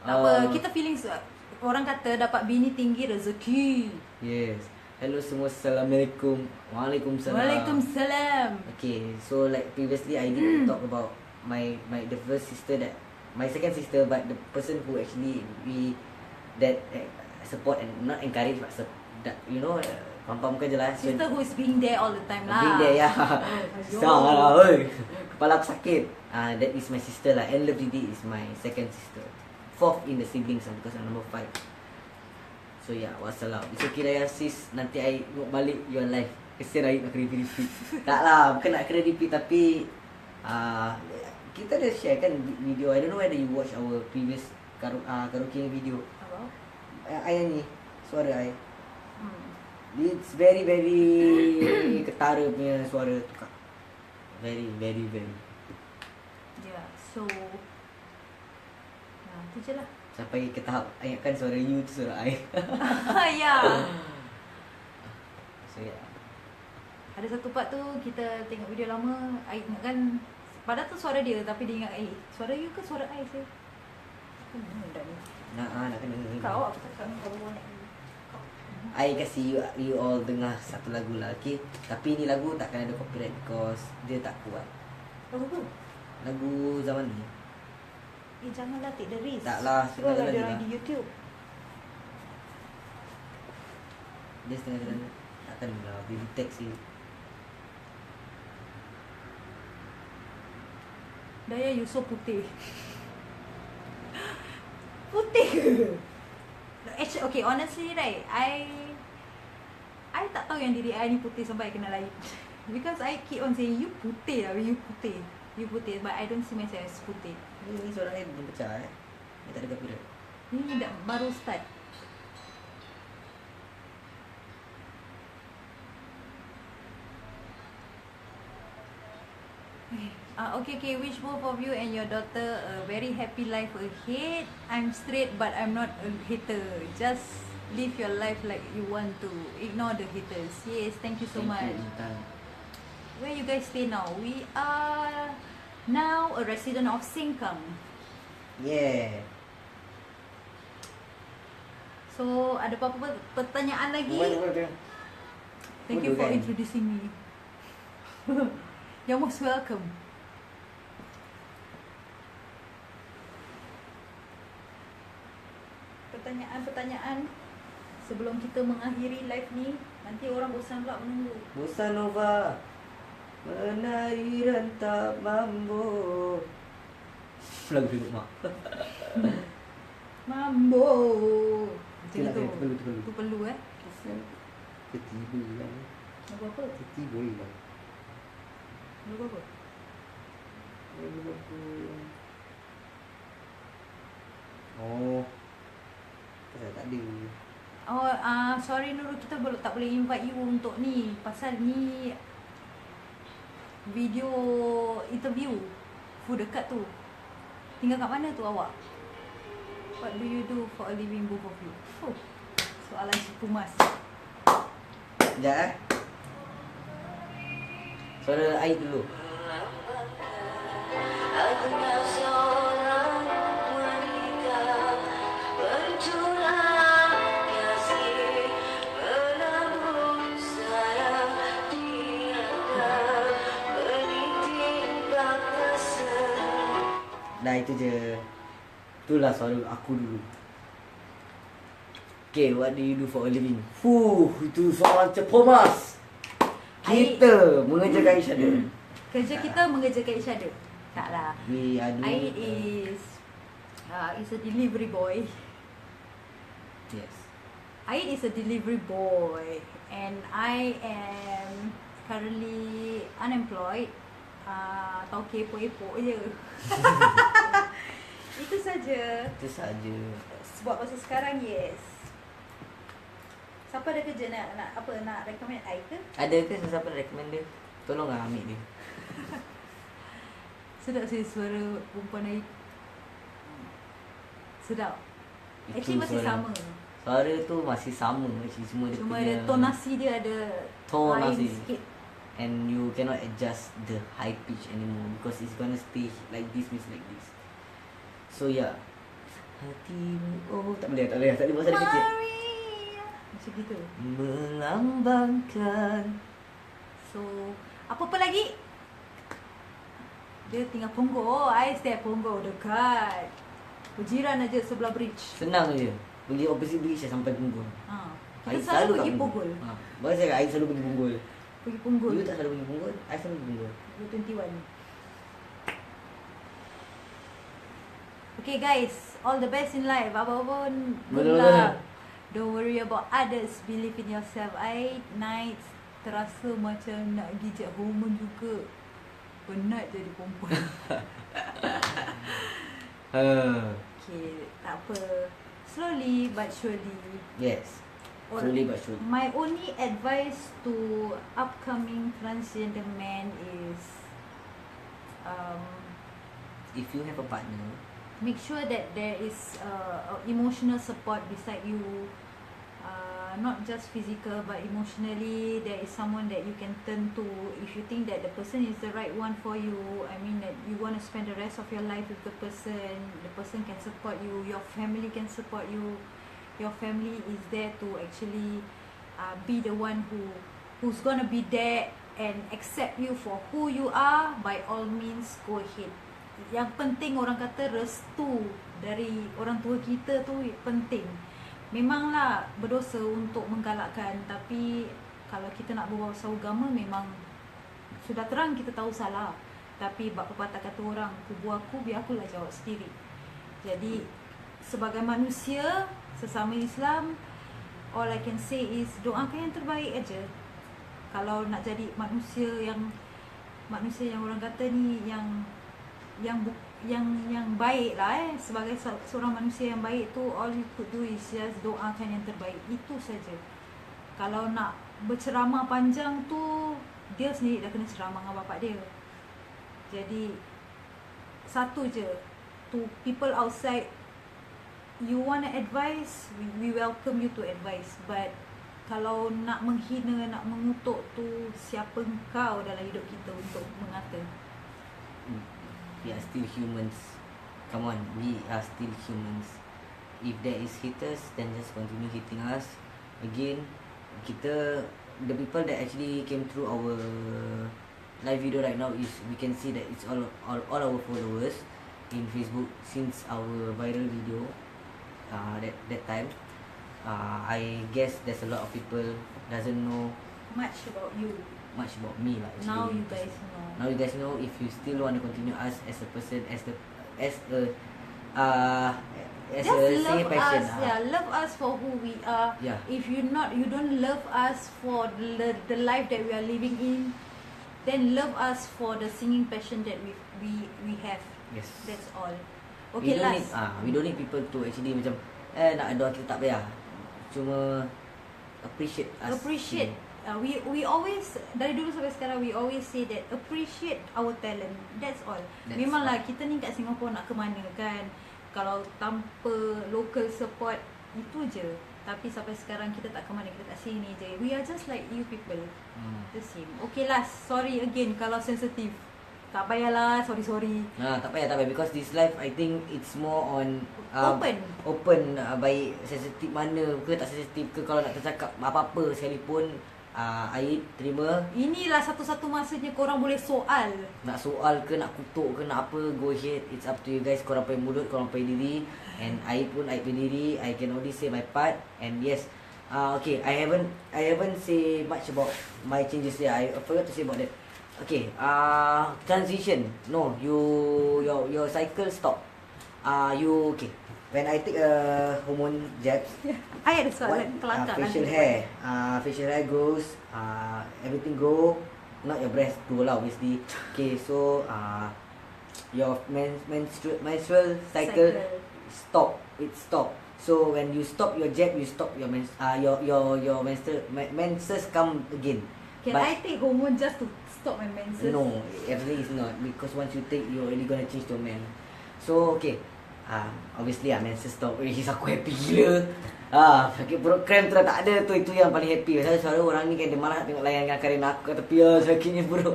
Tak apa, kita feeling orang kata dapat bini tinggi rezeki. Yes. Hello semua, Assalamualaikum. Waalaikumsalam. Waalaikumsalam. Okay, so like previously I did talk about my the first sister, that my second sister, but the person who actually support and not encourage, but pam-pam ke je lah. Sister who is being there all the time lah. Being there, yeah. Salah, oi. Kepala aku sakit. That is my sister lah. And Love Didi is my second sister. Fourth in the siblings lah, because I'm number 5. So yeah, wassalam. It's okay Daya sis, nanti I tengok balik your life. Kesian I nak kena repeat. Tak lah, bukan nak kena repeat, tapi kita dah share kan video. I don't know whether you watch our previous karaoke video. Apa? I ni, suara I. It's very very ketara punya suara tu kak. Very. Yeah, so tu je lah. Sampai ke tahap ingatkan suara you tu suara I. Ya. So yeah. Ada satu part tu kita tengok video lama, I ingatkan padahal tu suara dia, tapi dia ingat suara you ke suara I saya? Nak kena. Kau apa cakap kau nak I kasi you all dengar satu lagu lah, okay? Tapi ni lagu takkan ada copyright because dia tak kuat. Lagu apa? Lagu zaman ni. Janganlah take the risk. Taklah, Scroll lah setengah dia jalan orang di YouTube. Dia setengah jalan. Takkan lah, baby text ni. Daya, you so putih. Putih ke? Actually, okay, honestly right, I tak tahu yang diri I ni putih sampai I kena lain. Because I keep on saying, you putih lah, you putih. You putih, but I don't see myself as putih. Ni suara I belum pecah Ni tak ada copyright. Ni dah baru start. Okay, wish both of you and your daughter a very happy life ahead. I'm straight but I'm not a hater. Just live your life like you want to. Ignore the haters. Yes, thank you so much. Where you guys stay now? We are now a resident of Sengkang. Yeah. So, ada apa-apa pertanyaan lagi? Thank you for introducing me. You're most welcome. Pertanyaan sebelum kita mengakhiri live ni, nanti orang bosan pula menunggu. Bossa Nova menari rantap mambo. Lagu film mak. Mambo. Macam Itulah, tu. itu perlu. Tu perlu Ketiba hilang. Lagu apa? Ketiba hilang. Lagu apa? Oh, pasal tak ada. Oh, sorry Nurul, kita tak boleh invite you untuk ni. Pasal ni video interview full dekat tu. Tinggal kat mana tu awak? What do you do for a living, both of you? Oh, soalan cipu mas. Sekejap Suara air dulu. Dah itu je. Itulah suara aku dulu. Okay, what do you do for a living? Itu soalan cepomas. Kita mengerjakan each other. Kerja kita mengerjakan each other. Taklah. We are I doing is a delivery boy. yes. I is a delivery boy and I am currently unemployed. Tahu kepo-epo je. Itu saja. Itu saja. Sebab masa sekarang, yes. Siapa ada kerja nak recommend I ke? Ada ke sesiapa recommend dia? Tolonglah ambil dia. Sedap sih suara perempuan I. Sedap. Itu Actually masih suara. sama. Suara tu masih sama actually, cuma dia Cuma punya ada tonasi dia ada tonasi. lain sikit. And you cannot adjust the high pitch anymore because it's gonna stay like this, means like this. So yeah. Hatimu, oh tak boleh masa dia kecil. Maria. Macam gitu. Melambangkan. So, apa lagi? Dia tinggal Punggol. I stay at Punggol, dekat. Berjiran aja sebelah bridge. Senang je. Pergi opposite bridge sampai Punggol. Kita selalu pergi Punggol. Baru saya cakap, I selalu pergi Punggol. Pergi Punggol. You tak selalu pergi Punggol, I selalu pergi Punggol. 21. Okay guys, all the best in life. Apa-apa pun good Betul-betul. luck. Don't worry about others. Believe in yourself. I nights terasa macam nak gijat hormon juga. Penat jadi perempuan. Okay, tak apa. Slowly but surely. Yes. Slowly but surely. My only advice to upcoming transgender men is If you have a partner, make sure that there is emotional support beside you, not just physical but emotionally. There is someone that you can turn to if you think that the person is the right one for you. I mean that you want to spend the rest of your life with the person can support you, your family can support you. Your family is there to actually be the one who's gonna be there and accept you for who you are. By all means, go ahead. Yang penting orang kata restu dari orang tua kita tu penting. Memanglah berdosa untuk menggalakkan, tapi kalau kita nak berbual pasal agama memang sudah terang kita tahu salah. Tapi bab pepatah kata orang, kubu aku biar akulah jawab sendiri. Jadi sebagai manusia sesama Islam, all I can say is doakan yang terbaik aja. Kalau nak jadi manusia yang orang kata ni yang baik lah sebagai seorang manusia yang baik tu, all you could do is just doakan yang terbaik. Itu saja. Kalau nak berceramah panjang tu, dia sendiri dah kena ceramah dengan bapak dia. Jadi satu je, to people outside, you want to advise, we welcome you to advise. But kalau nak menghina, nak mengutuk tu, siapa kau dalam hidup kita untuk mengata? we are still humans. Come on, we are still humans. If there is haters, then just continue hating us. Again, kita, the people that actually came through our live video right now is, we can see that it's all our followers in Facebook since our viral video that time. I guess there's a lot of people doesn't know Much about you. much about me lah. Now Actually. you guys know. Now you guys know if you still want to continue us as a person, as a Just same love passion. us, yeah. Love us for who we are. Yeah. If you don't love us for the life that we are living in, then love us for the singing passion that we have. Yes. That's all. We Okay, don't need last. we don't need people to actually macam nak doa kita tak payah. Cuma appreciate us. Appreciate. We always, dari dulu sampai sekarang, we always say that appreciate our talent. That's all. That's Memanglah kita ni kat Singapore nak ke mana kan? Kalau tanpa local support, itu je. Tapi sampai sekarang kita tak ke mana, kita kat sini je. We are just like you people. The same. Okay last, sorry again kalau sensitive. Tak payahlah, sorry. Tak payah because this life I think it's more on open baik sensitif mana ke tak sensitif ke, kalau nak tercakap apa-apa sekalipun Aib terima. Inilah satu-satu masanya korang boleh soal. Nak soal ke, nak kutuk ke, nak apa, go ahead. It's up to you guys. Korang pakai mulut, korang pakai diri. And Aib pun Aib punya diri. I can only say my part. And yes, okay, I haven't say much about my changes there. I forgot to say about that. Okay, transition. No, your cycle stop. Okay. When I take a hormone jabs, I ada soalan kelakar facial nanti. facial hair grows, everything grow, not your breast grow lah obviously. Okay, so your menstrual cycle stop. It stop. So when you stop your jab, you stop your menses come again. Can But I take hormone just to stop my menses? no, everything is not, because once you take, you're already gonna change to a man. So okay. Obviously menses stop. Aku happy gila. Sakit perut cramp tu dah tak ada tu. Itu yang paling happy. Pasal suara orang ni kan dia malah nak tengok layan dengan Karin aku kat tepi. Sakitnya perut.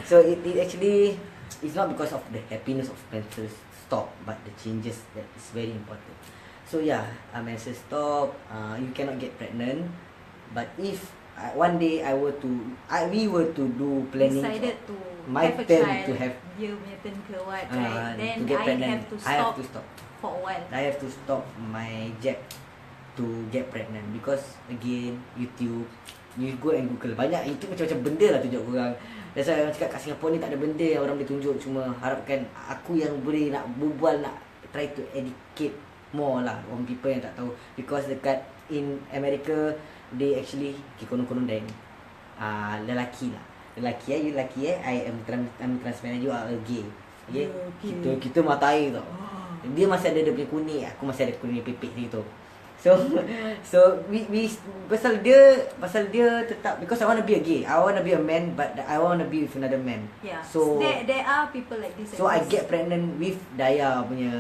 So it actually, it's not because of the happiness of menses stop, but the changes that is very important. So menses stop. You cannot get pregnant. But if one day we were to do planning, decided to my have a turn child, to have dia punya turn ke what, right? Then to get pregnant, I have to stop for a while. I have to stop my jab to get pregnant, because again YouTube, you go and Google, banyak itu macam-macam benda lah tunjuk korang. That's why orang cakap kat Singapore ni tak ada benda yang orang boleh tunjuk. Cuma harapkan aku yang boleh nak berbual, nak try to educate more lah on people yang tak tahu. Because dekat in America, they actually konon-konon dan lelaki lah. You lelaki I am transman, you are a gay. Okay? Kita matai tau. Dia masih ada dia punya kuning, aku masih ada kuning pipik gitu. So we pasal dia tetap, because I want to be a gay. I want to be a man, but I want to be with another man. Yeah. So there are people like this. So I get pregnant with Daya punya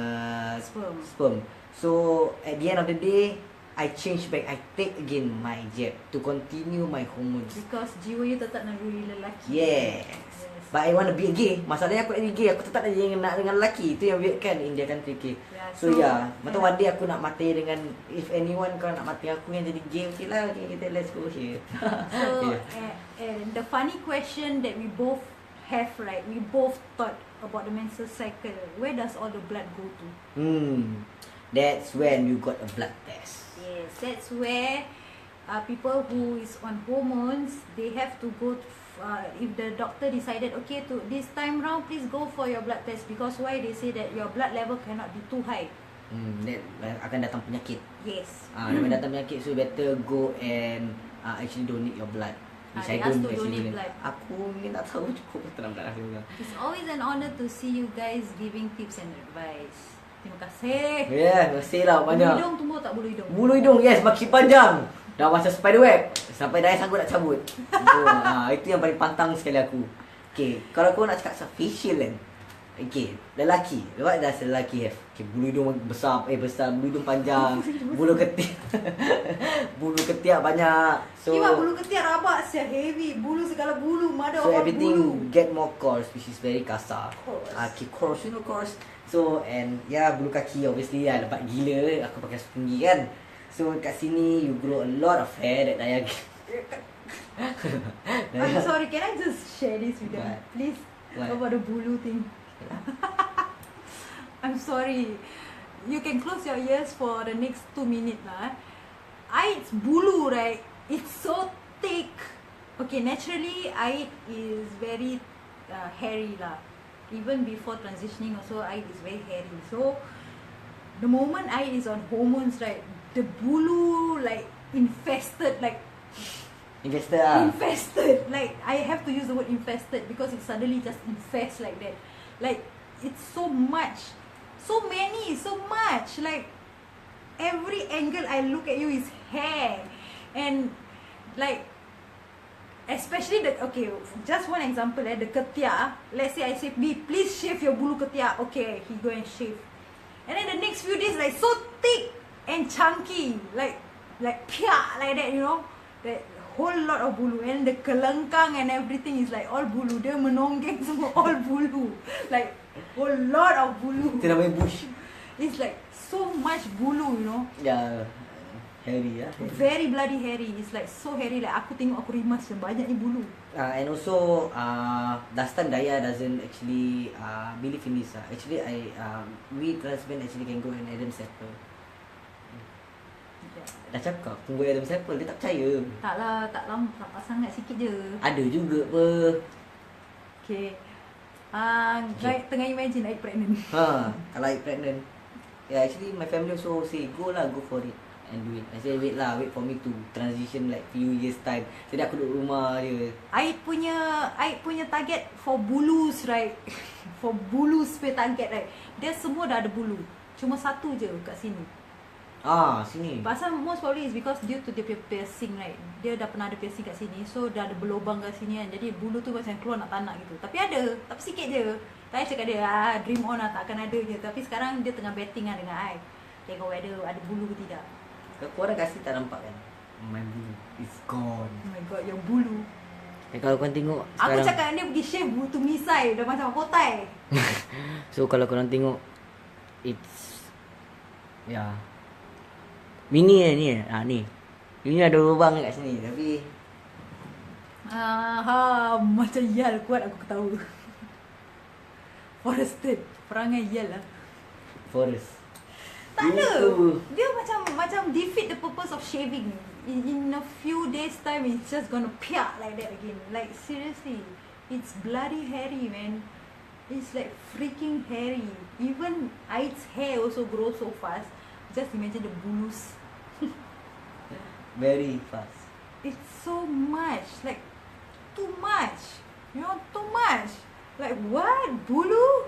sperm. So at the end of the day, I change back. I take again my jab to continue my hormones. Because jiwa you tetap naluri lelaki. Yes. But I want to be a gay. Masalahnya aku nak jadi gay, aku tetap nak dengan lelaki. Itu yang weird kan in their country. Okay. Yeah, So macam one day aku nak mati dengan, if anyone kau nak mati aku yang jadi gay, okay lah, okay, kita let's go here. So and the funny question that we both have, right? We both thought about the menstrual cycle. Where does all the blood go to? That's when you got a blood test. Yes, that's where people who is on hormones, they have to go if the doctor decided, okay, to this time round please go for your blood test, because why they say that your blood level cannot be too high. That akan datang penyakit. Yes. When datang penyakit, so better go and actually donate your blood. Which I don't actually blood. Aku ni tak tahu cukup terang-terang aku. It's always an honor to see you guys giving tips and advice. Terima kasih. Terima kasih lah banyak. Bulu hidung tumbuh tak bulu hidung? Bulu hidung, yes, makin panjang. Dah macam spider web. Sampai Daya sanggup nak cabut. Itu yang paling pantang sekali aku. Okay, kalau kau nak cakap facial kan. Okay, lelaki. What does lelaki have? Okay, bulu hidung besar, bulu hidung panjang, bulu ketiak. Bulu ketiak banyak. So bulu ketiak rabak sia, heavy. Bulu segala bulu, mother so of all everything bulu. get more coarse, which is very kasar. Coarse. Coarse, you know coarse. So and bulu kaki obviously lebat gila. Aku pakai tinggi kan. So kat sini you grow a lot of hair that Daya. I'm sorry, can I just share this with them, please? What? About the bulu thing. I'm sorry. you can close your ears for the next 2 minutes lah. Aid's bulu, right? It's so thick. Okay, naturally Aid is very hairy lah. Even before transitioning also, Aid is very hairy. So the moment Aid is on hormones, right, the bulu like infested, like infested. Like I have to use the word infested because it suddenly just infests like that. Like it's so much, so many, so much. Like every angle I look at you is hair, and like especially the just one example, the ketiak. Let's say I say, please shave your bulu ketiak. Okay, he go and shave, and then the next few days like so thick and chunky, like piak like that, you know, that whole lot of bulu, and the kelengkang and everything is like all bulu. Dia menonggeng semua all bulu, like whole lot of bulu. Itu namanya bush. It's like so much bulu, you know. Yeah, hairy ya. Very bloody hairy. It's like so hairy. Like aku tengok aku rimas banyak ni bulu. And also, last time Daya doesn't actually believe in this. Actually, we Transman actually can go and Adam's apple. Dah cakap tunggu Adam's apple, dia tak percaya. Taklah, tak lama sangat, sikit je. Ada juga apa. Okay. Tengah imagine I pregnant. Kalau I pregnant. Yeah, actually my family also say go for it and do it. I say wait for me to transition like few years time. Jadi aku duduk rumah je. I punya target for bulus, right? For bulus punya target, right? Dia semua dah ada bulu. Cuma satu je kat sini. Sini. Pasal most probably is because due to dia punya piercing, right? Dia dah pernah ada piercing kat sini, so dah ada berlubang kat sini kan. Jadi bulu tu macam keluar nak tak nak gitu. Tapi ada, tapi sikit je. Saya cakap dia, dream on lah, takkan ada je. Tapi sekarang dia tengah betting lah dengan I. Tengok whether ada bulu ke tidak. Korang kasih tak nampak kan? My bulu is gone. Oh my god, yang bulu. Kalau korang tengok sekarang, aku cakap dia pergi shave bulu tu misai, dah macam kotai. So kalau korang tengok, it's Mini ni. Ini ada lubang kat sini tapi macam yal kuat aku ketawa. Forested, perangai yal lah. Forest. Tak ada. Dia macam defeat the purpose of shaving. In a few days time it's just gonna piak like that again. Like seriously, it's bloody hairy, man. It's like freaking hairy. Even Aid's hair also grows so fast. Just imagine the bulus. Very fast. It's so much, like too much. You know, too much. Like what? Bulu?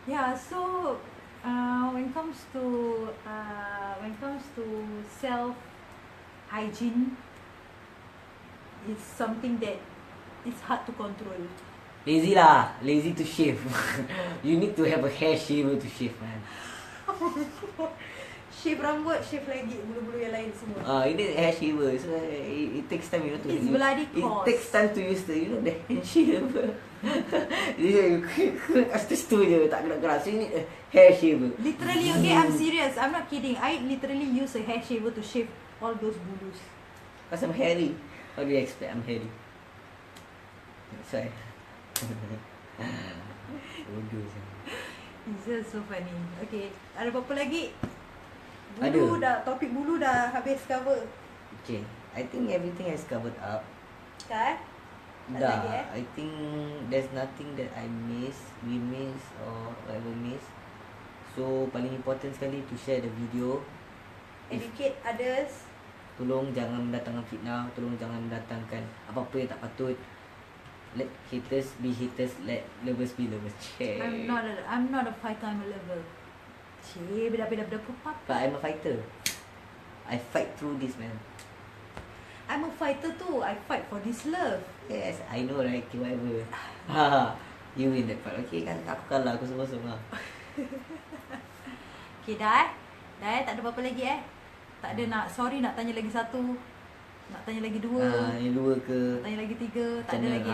Yeah, so when it comes to self hygiene, it's something that it's hard to control. Lazy to shave. You need to have a hair shaver to shave, man. Shave rambut, shave lagi bulu-bulu yang lain semua. Ini hair shaver, so it takes time, you know, to it's bloody cost. It takes time to use the hand shaver. You kat situ je, tak gerak-gerak. So you need a hair shaver. Literally, okay, I'm serious. I'm not kidding. I literally use a hair shaver to shave all those bulus. Because I'm hairy. How do you expect I'm hairy? That's why. It's just so funny. Okay, ada apa-apa lagi? Bulu dah, topik bulu dah habis cover. Okay, I think everything has covered up. Kan? Dah, I think there's nothing that I miss, we miss or whatever miss. So paling important sekali to share the video. Educate others. Tolong jangan mendatangkan fitnah, tolong jangan mendatangkan apa-apa yang tak patut. Let haters be haters, let lovers be lovers. I'm not a fighter, I'm a lover. Beda papa. But I'm a fighter. I fight through this, man. I'm a fighter too. I fight for this love. Yes, I know, right? Okay, whatever. You win that part. Okay kan, aku kalah, aku semua. Okay, dah tak ada apa-apa lagi Tak ada nak tanya lagi satu. Nak tanya lagi dua. Yang dua ke? Tanya lagi tiga. Tak ada lagi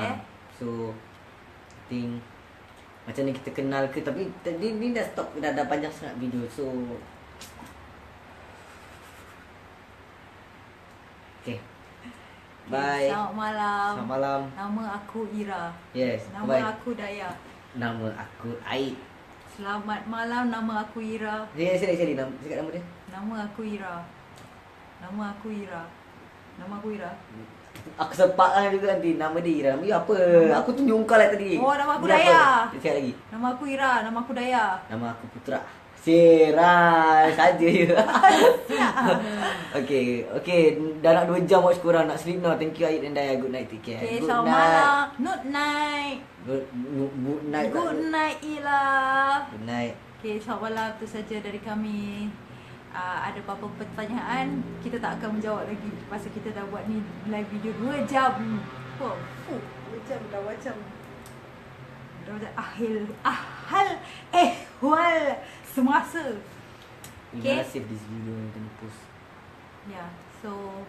So, I think macam ni kita kenal ke, tapi ni dah stop, dah panjang sangat video. So okay, bye. Selamat malam. Selamat malam. Nama aku Ira. Yes. Nama bye. aku Daya. Nama aku Aid. Selamat malam, nama aku Ira. Sini. Cakap nama dia. Nama aku Ira. Nama aku Ira. Nama aku Ira. Aku sempat juga nanti. Nama dia Ira. Nama dia apa? Aku tunjuk kau lah tadi. Oh, nama aku Dia Daya. apa? Cakap lagi. Nama aku Ira. Nama aku Daya. Nama aku Putra. Sirai saja je. Okay. Dah nak 2 jam watch korang. Nak sleep now. Thank you Aid and Daya. Good night. Take care. Okay, Good selamat malam. Good night. Good night. Good night, Ira. Good night. Okay, selamat malam. Itu saja dari kami. Ada apa-apa pertanyaan, kita tak akan menjawab lagi pasal kita dah buat ni live video 2 jam. Wow, 2 jam dah macam ahal semasa. Okay. Save this video and then post. Yeah, so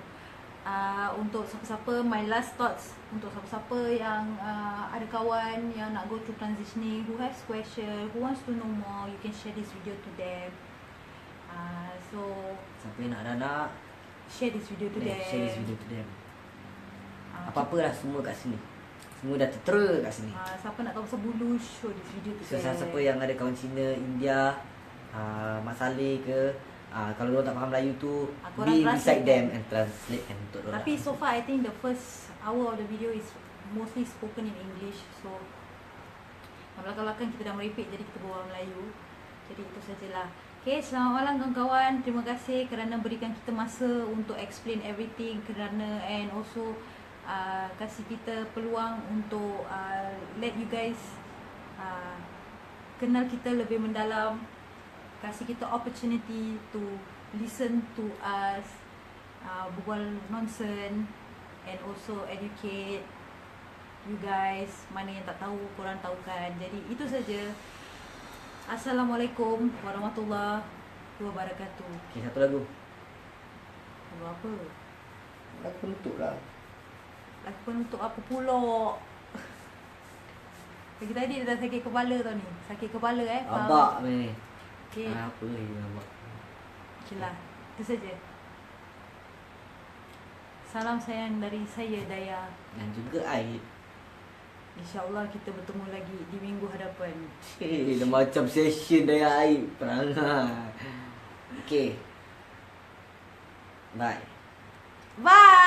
untuk siapa-siapa, my last thoughts untuk siapa-siapa yang ada kawan yang nak go through transitioning, who has question, who wants to know more, you can share this video to them. So siapa yang nak anak, share this video to them. Share this video to them. Apa-apalah semua kat sini. Semua dah tertera kat sini. Siapa nak tahu pasal bulu, show this video to them. Siapa yang ada kawan Cina, India, Mak Saleh ke, kalau orang tak faham Melayu tu, be beside them and translate and untuk orang. Tapi so far I think the first hour of the video is mostly spoken in English. So belakang-belakang kita dah merepek, jadi kita berbual Melayu. Jadi itu sajalah. Okay, selamat malam kawan-kawan. Terima kasih kerana berikan kita masa untuk explain everything, kerana and also kasih kita peluang untuk let you guys kenal kita lebih mendalam, kasih kita opportunity to listen to us, berbual nonsense and also educate you guys. Mana yang tak tahu, korang tahu kan. Jadi itu saja. Assalamualaikum warahmatullahi wabarakatuh. Okay, satu lagu. Lagu apa? Lagu penutup lah. Lagu penutup apa pula? Pagi tadi dia dah sakit kepala tau ni. Sakit kepala Abak ni. Okay. Apa lagi abak? Okay lah. Itu saja. Salam sayang dari saya Daya. Dan juga Aid. InsyaAllah kita bertemu lagi di minggu hadapan. Dah macam session Daya Aid. Perangai. Okay. Bye. Bye.